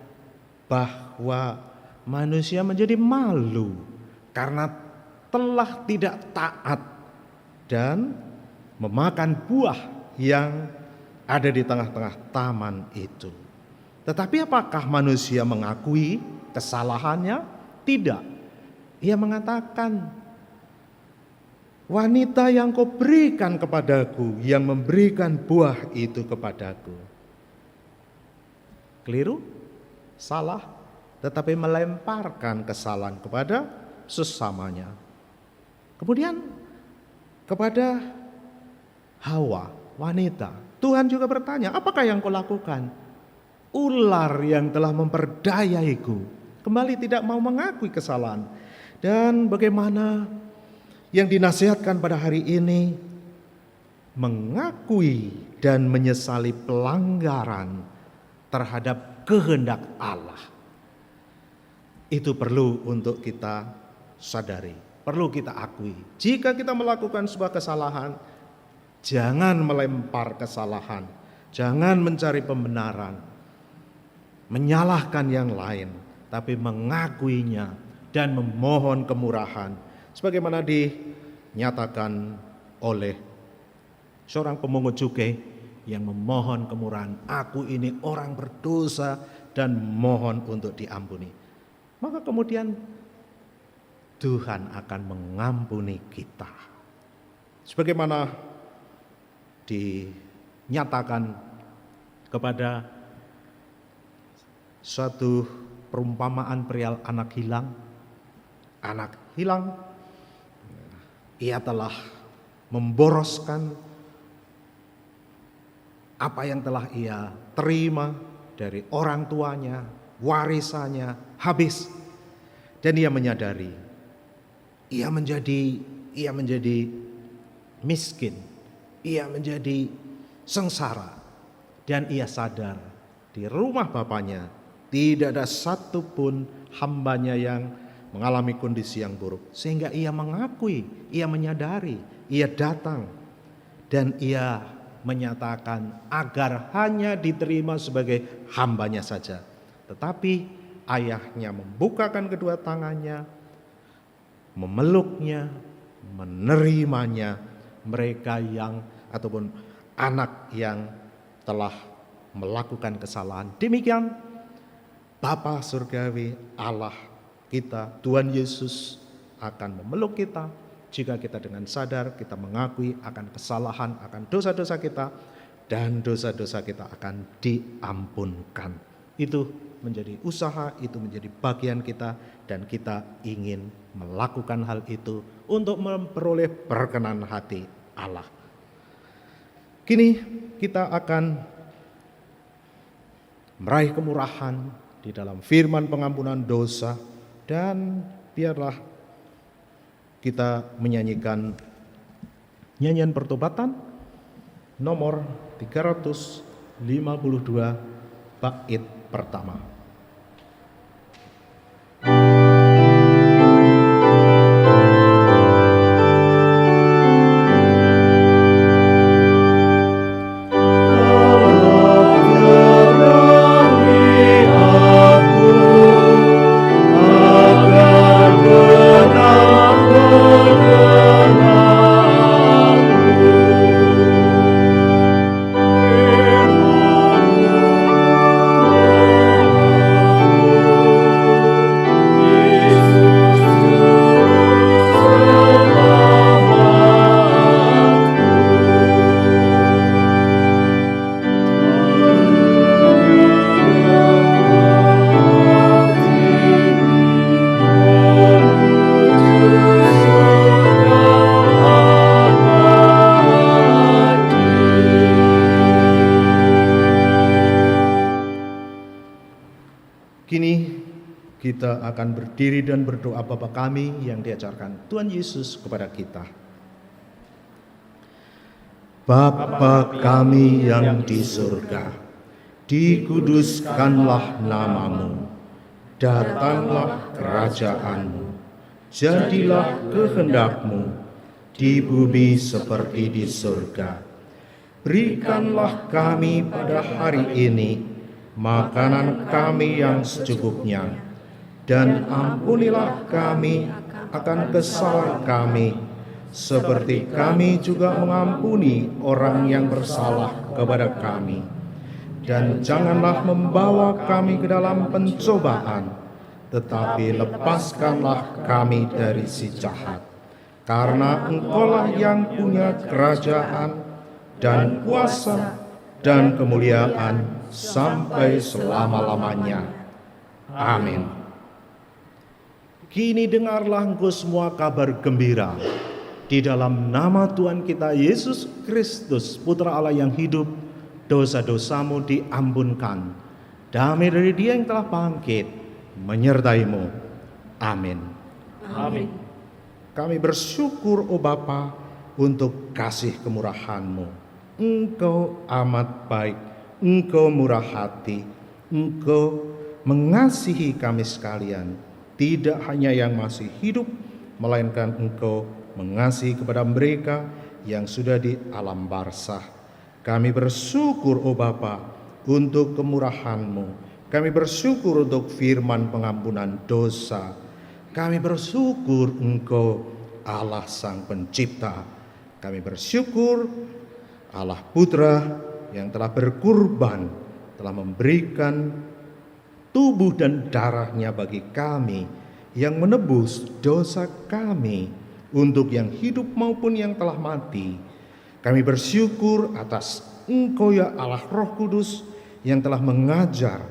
bahwa manusia menjadi malu karena telah tidak taat dan memakan buah yang ada di tengah-tengah taman itu. Tetapi apakah manusia mengakui kesalahannya? Tidak. Ia mengatakan, wanita yang kau berikan kepadaku, yang memberikan buah itu kepadaku. Keliru? Salah? tetapi melemparkan kesalahan kepada sesamanya. Kemudian kepada Hawa, wanita, Tuhan juga bertanya, apakah yang kau lakukan? Ular yang telah memperdayaiku kembali tidak mau mengakui kesalahan. Dan bagaimana yang dinasihatkan pada hari ini, mengakui dan menyesali pelanggaran terhadap kehendak Allah. Itu perlu untuk kita sadari, perlu kita akui. Jika kita melakukan sebuah kesalahan, jangan melempar kesalahan, jangan mencari pembenaran, menyalahkan yang lain, tapi mengakuinya dan memohon kemurahan. Sebagaimana dinyatakan oleh seorang pemungut cukai yang memohon kemurahan, aku ini orang berdosa dan mohon untuk diampuni. Maka kemudian Tuhan akan mengampuni kita. Sebagaimana dinyatakan kepada suatu perumpamaan perihal anak hilang. Anak hilang, ia telah memboroskan apa yang telah ia terima dari orang tuanya, warisannya habis. Dan ia menyadari, ia menjadi miskin, ia menjadi sengsara. Dan ia sadar di rumah bapaknya tidak ada satupun hambanya yang mengalami kondisi yang buruk. Sehingga ia mengakui, ia menyadari, ia datang dan ia menyatakan agar hanya diterima sebagai hambanya saja. Tetapi ayahnya membukakan kedua tangannya, memeluknya, menerimanya, mereka yang ataupun anak yang telah melakukan kesalahan. Demikian Bapa Surgawi Allah kita, Tuhan Yesus akan memeluk kita jika kita dengan sadar kita mengakui akan kesalahan, akan dosa-dosa kita, dan dosa-dosa kita akan diampunkan. Itu menjadi usaha, itu menjadi bagian kita, dan kita ingin melakukan hal itu untuk memperoleh perkenan hati Allah. Kini kita akan meraih kemurahan di dalam firman pengampunan dosa, dan biarlah kita menyanyikan nyanyian pertobatan nomor 352 bait pertama. Kini kita akan berdiri dan berdoa Bapa kami yang diajarkan Tuhan Yesus kepada kita. Bapa kami yang di surga, dikuduskanlah namamu, datanglah kerajaanmu, jadilah kehendakmu di bumi seperti di surga. Berikanlah kami pada hari ini makanan kami yang secukupnya, dan ampunilah kami akan kesalahan kami, seperti kami juga mengampuni orang yang bersalah kepada kami. Dan janganlah membawa kami ke dalam pencobaan, tetapi lepaskanlah kami dari si jahat. Karena Engkaulah yang punya kerajaan dan kuasa dan kemuliaan sampai selama-lamanya. Amin. Kini dengarlah engkau semua kabar gembira. Di dalam nama Tuhan kita Yesus Kristus, Putra Allah yang hidup, dosa-dosamu diampunkan. Damai dari Dia yang telah bangkit menyertaimu. Amin. Amin. Kami bersyukur, oh Bapa, untuk kasih kemurahan-Mu. Engkau amat baik, Engkau murah hati, Engkau mengasihi kami sekalian. Tidak hanya yang masih hidup, melainkan Engkau mengasihi kepada mereka yang sudah di alam barzah. Kami bersyukur, oh Bapa, untuk kemurahan-Mu. Kami bersyukur untuk firman pengampunan dosa. Kami bersyukur Engkau Allah Sang Pencipta. Kami bersyukur Allah Putra yang telah berkurban, telah memberikan tubuh dan darahnya bagi kami, yang menebus dosa kami, untuk yang hidup maupun yang telah mati. Kami bersyukur atas Engkau ya Allah Roh Kudus, yang telah mengajar,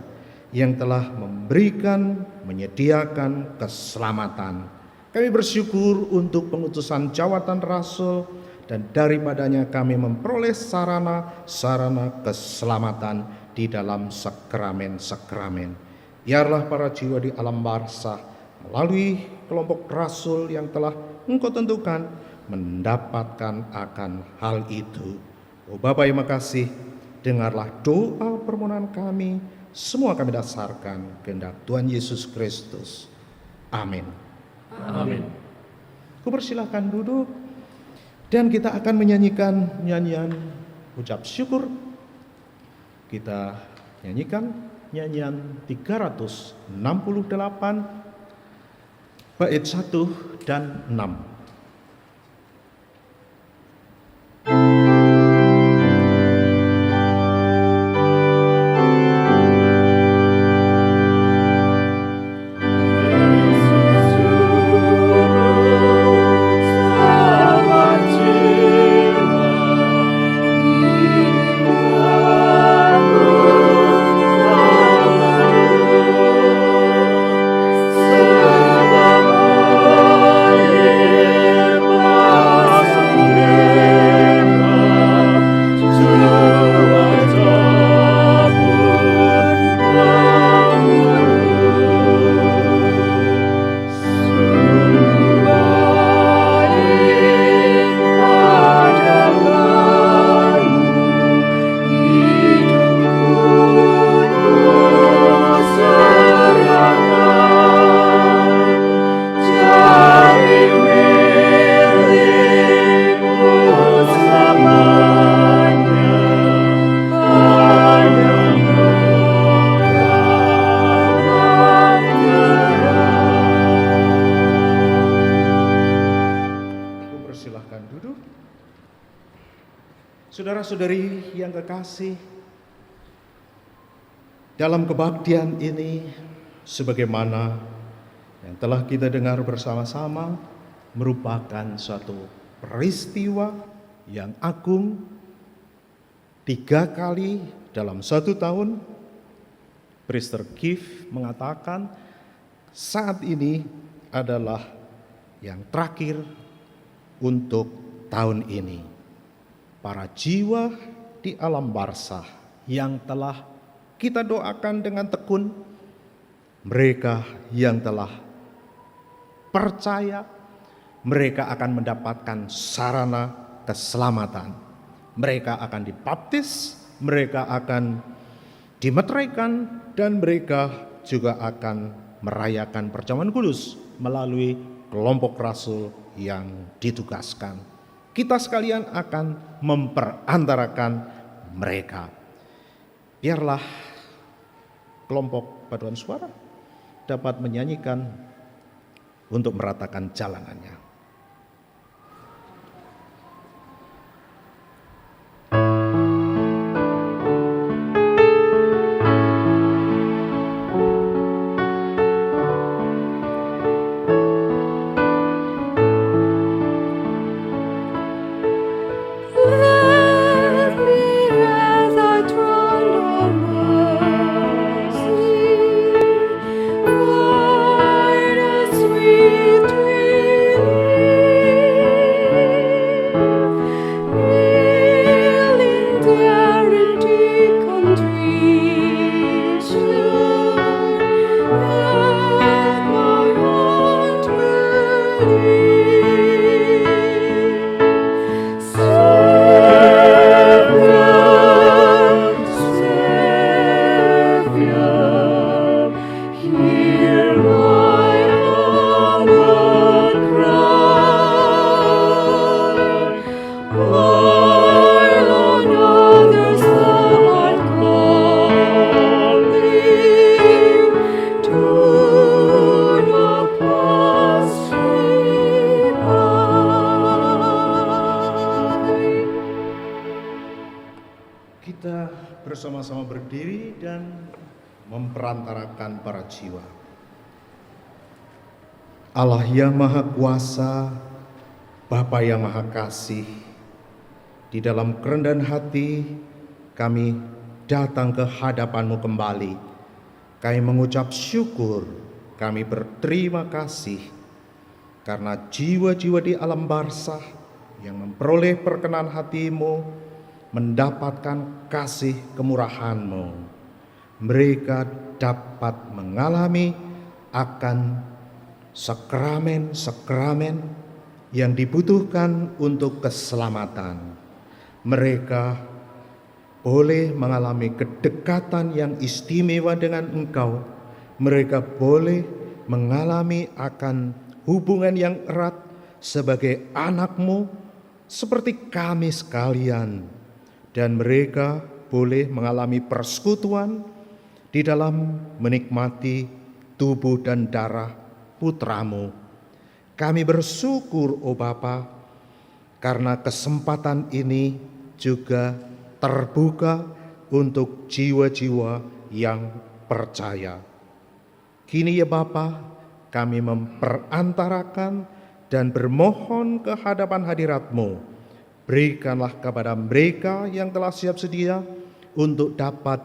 yang telah memberikan, menyediakan keselamatan. Kami bersyukur untuk pengutusan jawatan rasul, dan daripadanya kami memperoleh sarana-sarana keselamatan di dalam sakramen-sakramen. Biarlah para jiwa di alam barzah melalui kelompok rasul yang telah Engkau tentukan mendapatkan akan hal itu. Oh Bapa yang makasih, dengarlah doa permohonan kami. Semua kami dasarkan kehendak Tuhan Yesus Kristus. Amin. Amin. Kupersilahkan duduk, dan kita akan menyanyikan nyanyian ucap syukur. Kita nyanyikan nyanyian 368 bait 1 dan 6. Saudara-saudari yang kekasih, dalam kebaktian ini, sebagaimana yang telah kita dengar bersama-sama, merupakan suatu peristiwa yang agung. 3 kali dalam 1 tahun, Priester Keith mengatakan saat ini adalah yang terakhir untuk tahun ini. Para jiwa di alam barzah yang telah kita doakan dengan tekun, mereka yang telah percaya, mereka akan mendapatkan sarana keselamatan. Mereka akan dibaptis, mereka akan dimeteraikan, dan mereka juga akan merayakan perjamuan kudus melalui kelompok rasul yang ditugaskan. Kita sekalian akan memperantarakan mereka. Biarlah kelompok paduan suara dapat menyanyikan untuk meratakan jalanannya. Let me as I trod on mercy memperantarakan para jiwa. Allah yang Maha Kuasa, Bapa yang Maha Kasih, di dalam kerendahan hati kami datang ke hadapan-Mu kembali. Kami mengucap syukur, kami berterima kasih karena jiwa-jiwa di alam barzah yang memperoleh perkenan hati-Mu mendapatkan kasih kemurahan-Mu. Mereka dapat mengalami akan sakramen-sakramen yang dibutuhkan untuk keselamatan. Mereka boleh mengalami kedekatan yang istimewa dengan Engkau. Mereka boleh mengalami akan hubungan yang erat sebagai anak-Mu seperti kami sekalian. Dan mereka boleh mengalami persekutuan di dalam menikmati tubuh dan darah Putra-Mu. Kami bersyukur, oh Bapa, karena kesempatan ini juga terbuka untuk jiwa-jiwa yang percaya. Kini ya Bapa, kami memperantarakan dan bermohon ke hadapan hadirat-Mu. Berikanlah kepada mereka yang telah siap sedia untuk dapat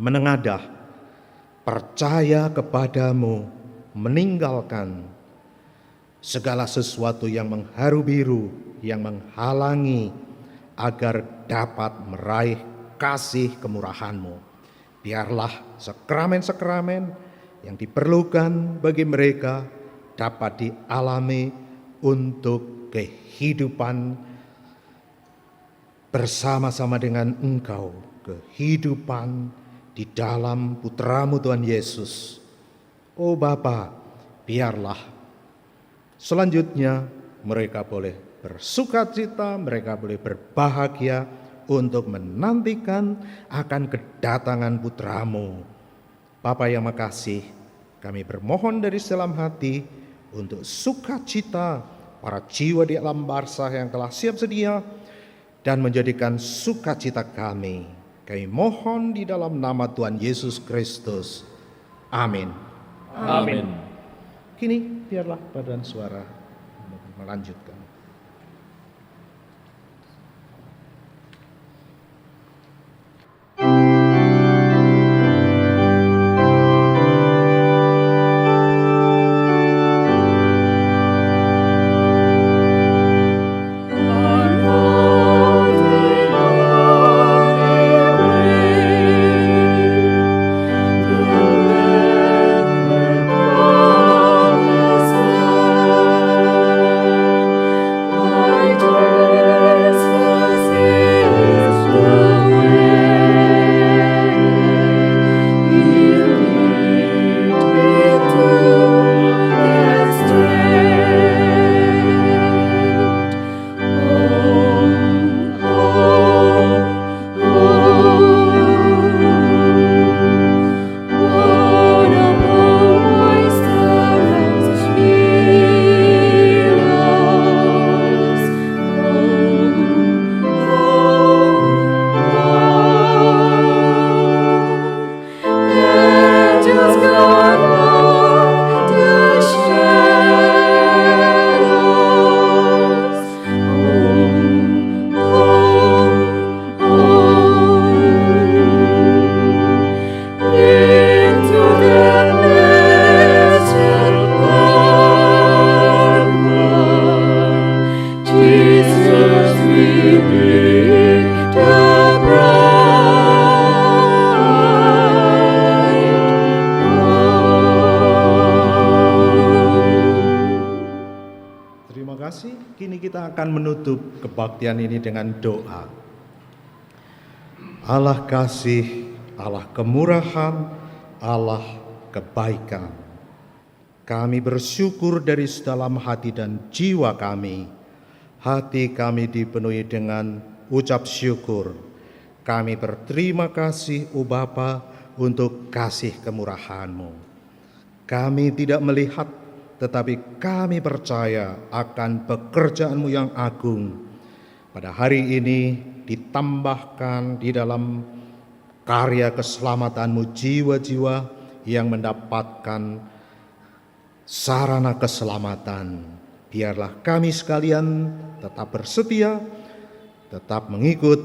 menengadah, percaya kepadamu, meninggalkan segala sesuatu yang mengharu biru, yang menghalangi agar dapat meraih kasih kemurahan-Mu. Biarlah sakramen-sakramen yang diperlukan bagi mereka dapat dialami untuk kehidupan bersama-sama dengan Engkau, kehidupan di dalam Putra-Mu Tuhan Yesus. Oh Bapa, biarlah selanjutnya mereka boleh bersukacita, mereka boleh berbahagia untuk menantikan akan kedatangan Putra-Mu. Bapa yang makasih, kami bermohon dari dalam hati untuk sukacita para jiwa di alam barzah yang telah siap sedia dan menjadikan sukacita kami. Kami mohon di dalam nama Tuhan Yesus Kristus. Amin. Amin. Kini biarlah paduan suara melanjutkan. Kebaktian ini dengan doa. Allah kasih, Allah kemurahan, Allah kebaikan. Kami bersyukur dari sedalam hati dan jiwa kami. Hati kami dipenuhi dengan ucap syukur. Kami berterima kasih, O Bapa, untuk kasih kemurahan-Mu. Kami tidak melihat, tetapi kami percaya akan pekerjaan-Mu yang agung. Pada hari ini ditambahkan di dalam karya keselamatan-Mu, jiwa-jiwa yang mendapatkan sarana keselamatan. Biarlah kami sekalian tetap bersetia, tetap mengikut,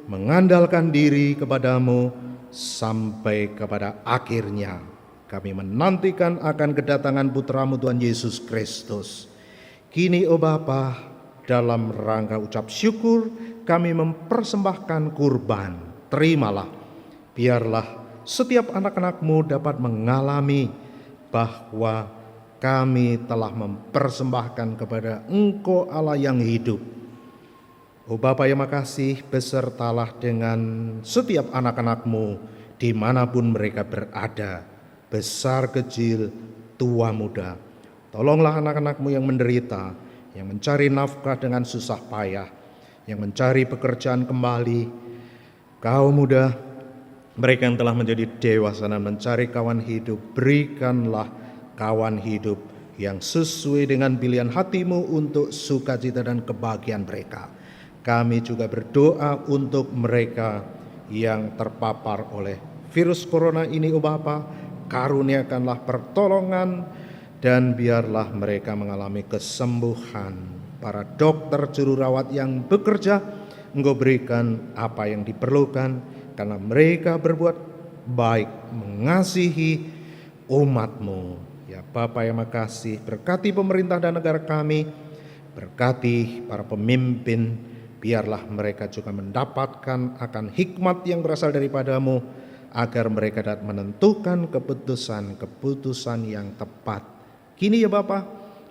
mengandalkan diri kepada-Mu sampai kepada akhirnya. Kami menantikan akan kedatangan Putra-Mu Tuhan Yesus Kristus. Kini, oh Bapa, dalam rangka ucap syukur kami mempersembahkan kurban. Terimalah, biarlah setiap anak-anak-Mu dapat mengalami bahwa kami telah mempersembahkan kepada Engkau Allah yang hidup. Oh Bapa yang makasih, besertalah dengan setiap anak-anak-Mu dimanapun mereka berada, besar kecil, tua muda. Tolonglah anak-anak-Mu yang menderita, yang mencari nafkah dengan susah payah, yang mencari pekerjaan kembali. Kaum muda, mereka yang telah menjadi dewasa dan mencari kawan hidup, berikanlah kawan hidup yang sesuai dengan pilihan hati-Mu untuk sukacita dan kebahagiaan mereka. Kami juga berdoa untuk mereka yang terpapar oleh virus corona ini, oh Bapa, karuniakanlah pertolongan dan biarlah mereka mengalami kesembuhan. Para dokter juru rawat yang bekerja, Engkau berikan apa yang diperlukan karena mereka berbuat baik, mengasihi umat-Mu. Ya Bapa yang makasih, berkati pemerintah dan negara kami, berkati para pemimpin, biarlah mereka juga mendapatkan akan hikmat yang berasal daripada-Mu, agar mereka dapat menentukan keputusan-keputusan yang tepat. Kini ya Bapa,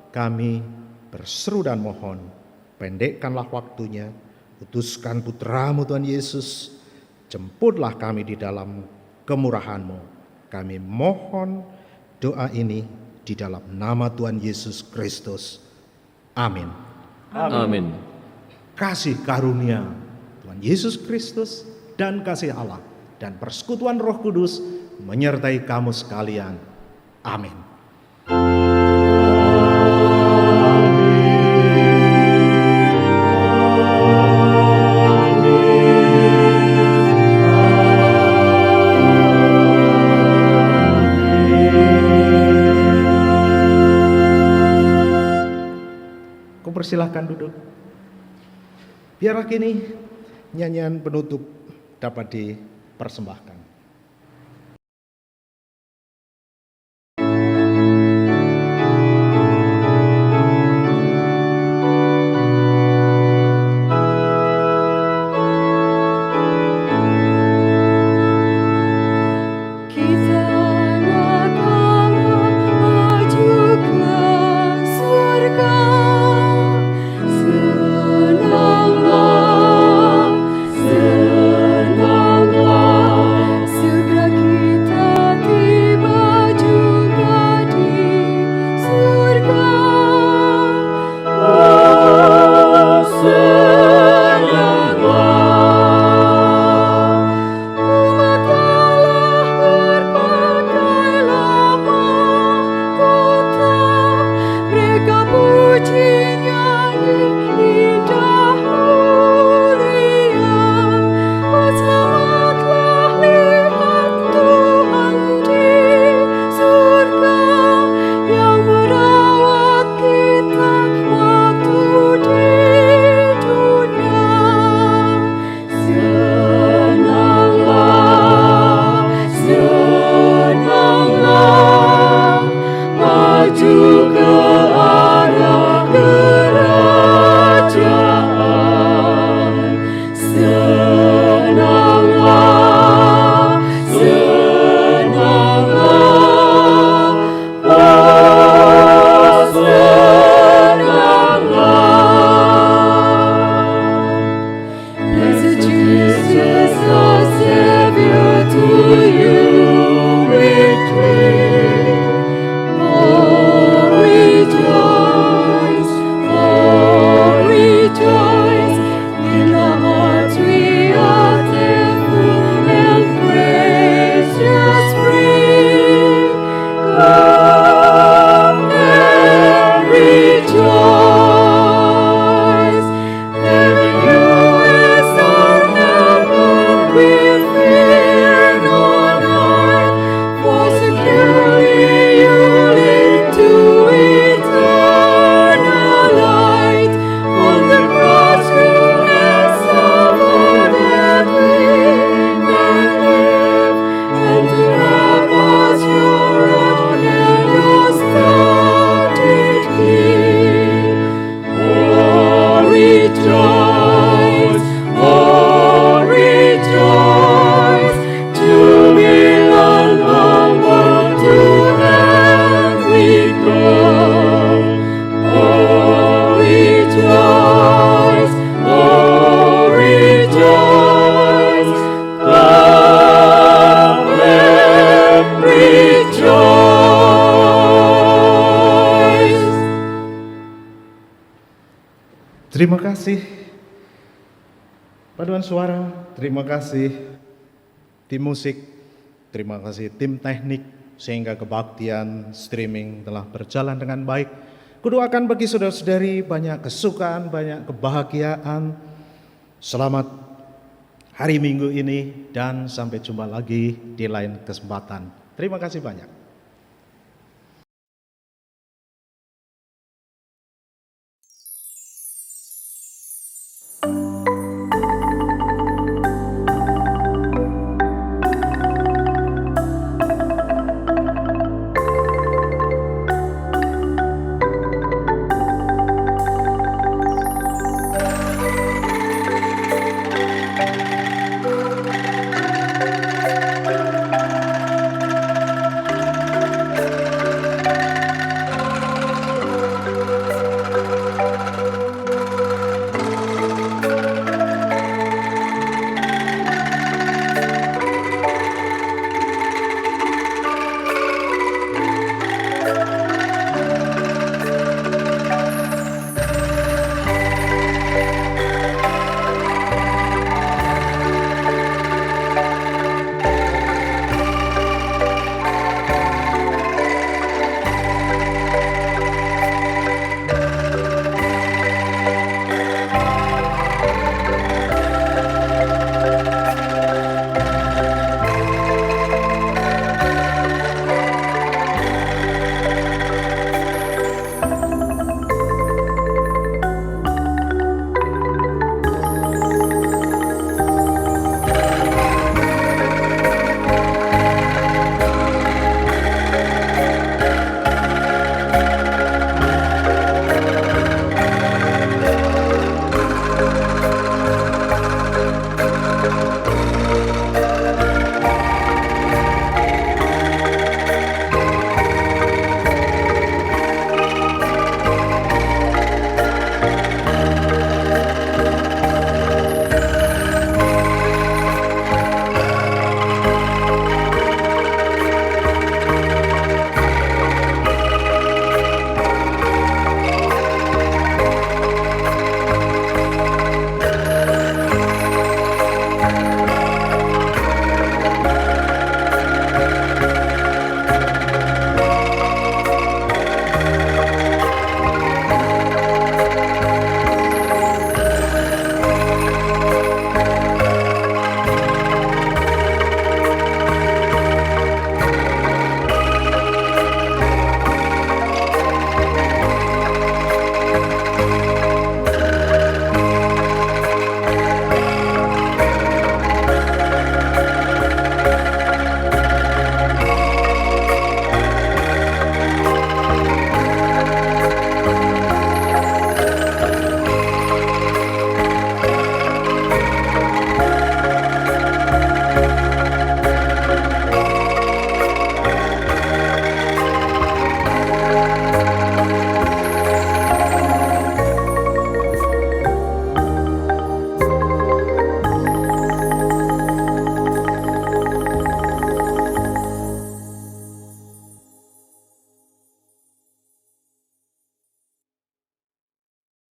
kami berseru dan mohon, pendekkanlah waktunya, utuskan Putra-Mu Tuhan Yesus, jemputlah kami di dalam kemurahan-Mu. Kami mohon doa ini di dalam nama Tuhan Yesus Kristus. Amin. Amin. Kasih karunia Tuhan Yesus Kristus dan kasih Allah dan persekutuan Roh Kudus menyertai kamu sekalian. Amin. Persilahkan duduk. Biarlah kini nyanyian penutup dapat dipersembahkan. Senanglah Terima kasih paduan suara, terima kasih tim musik, terima kasih tim teknik, sehingga kebaktian streaming telah berjalan dengan baik. Kudoakan bagi saudara-saudari banyak kesukaan, banyak kebahagiaan. Selamat hari Minggu ini dan sampai jumpa lagi di lain kesempatan. Terima kasih banyak.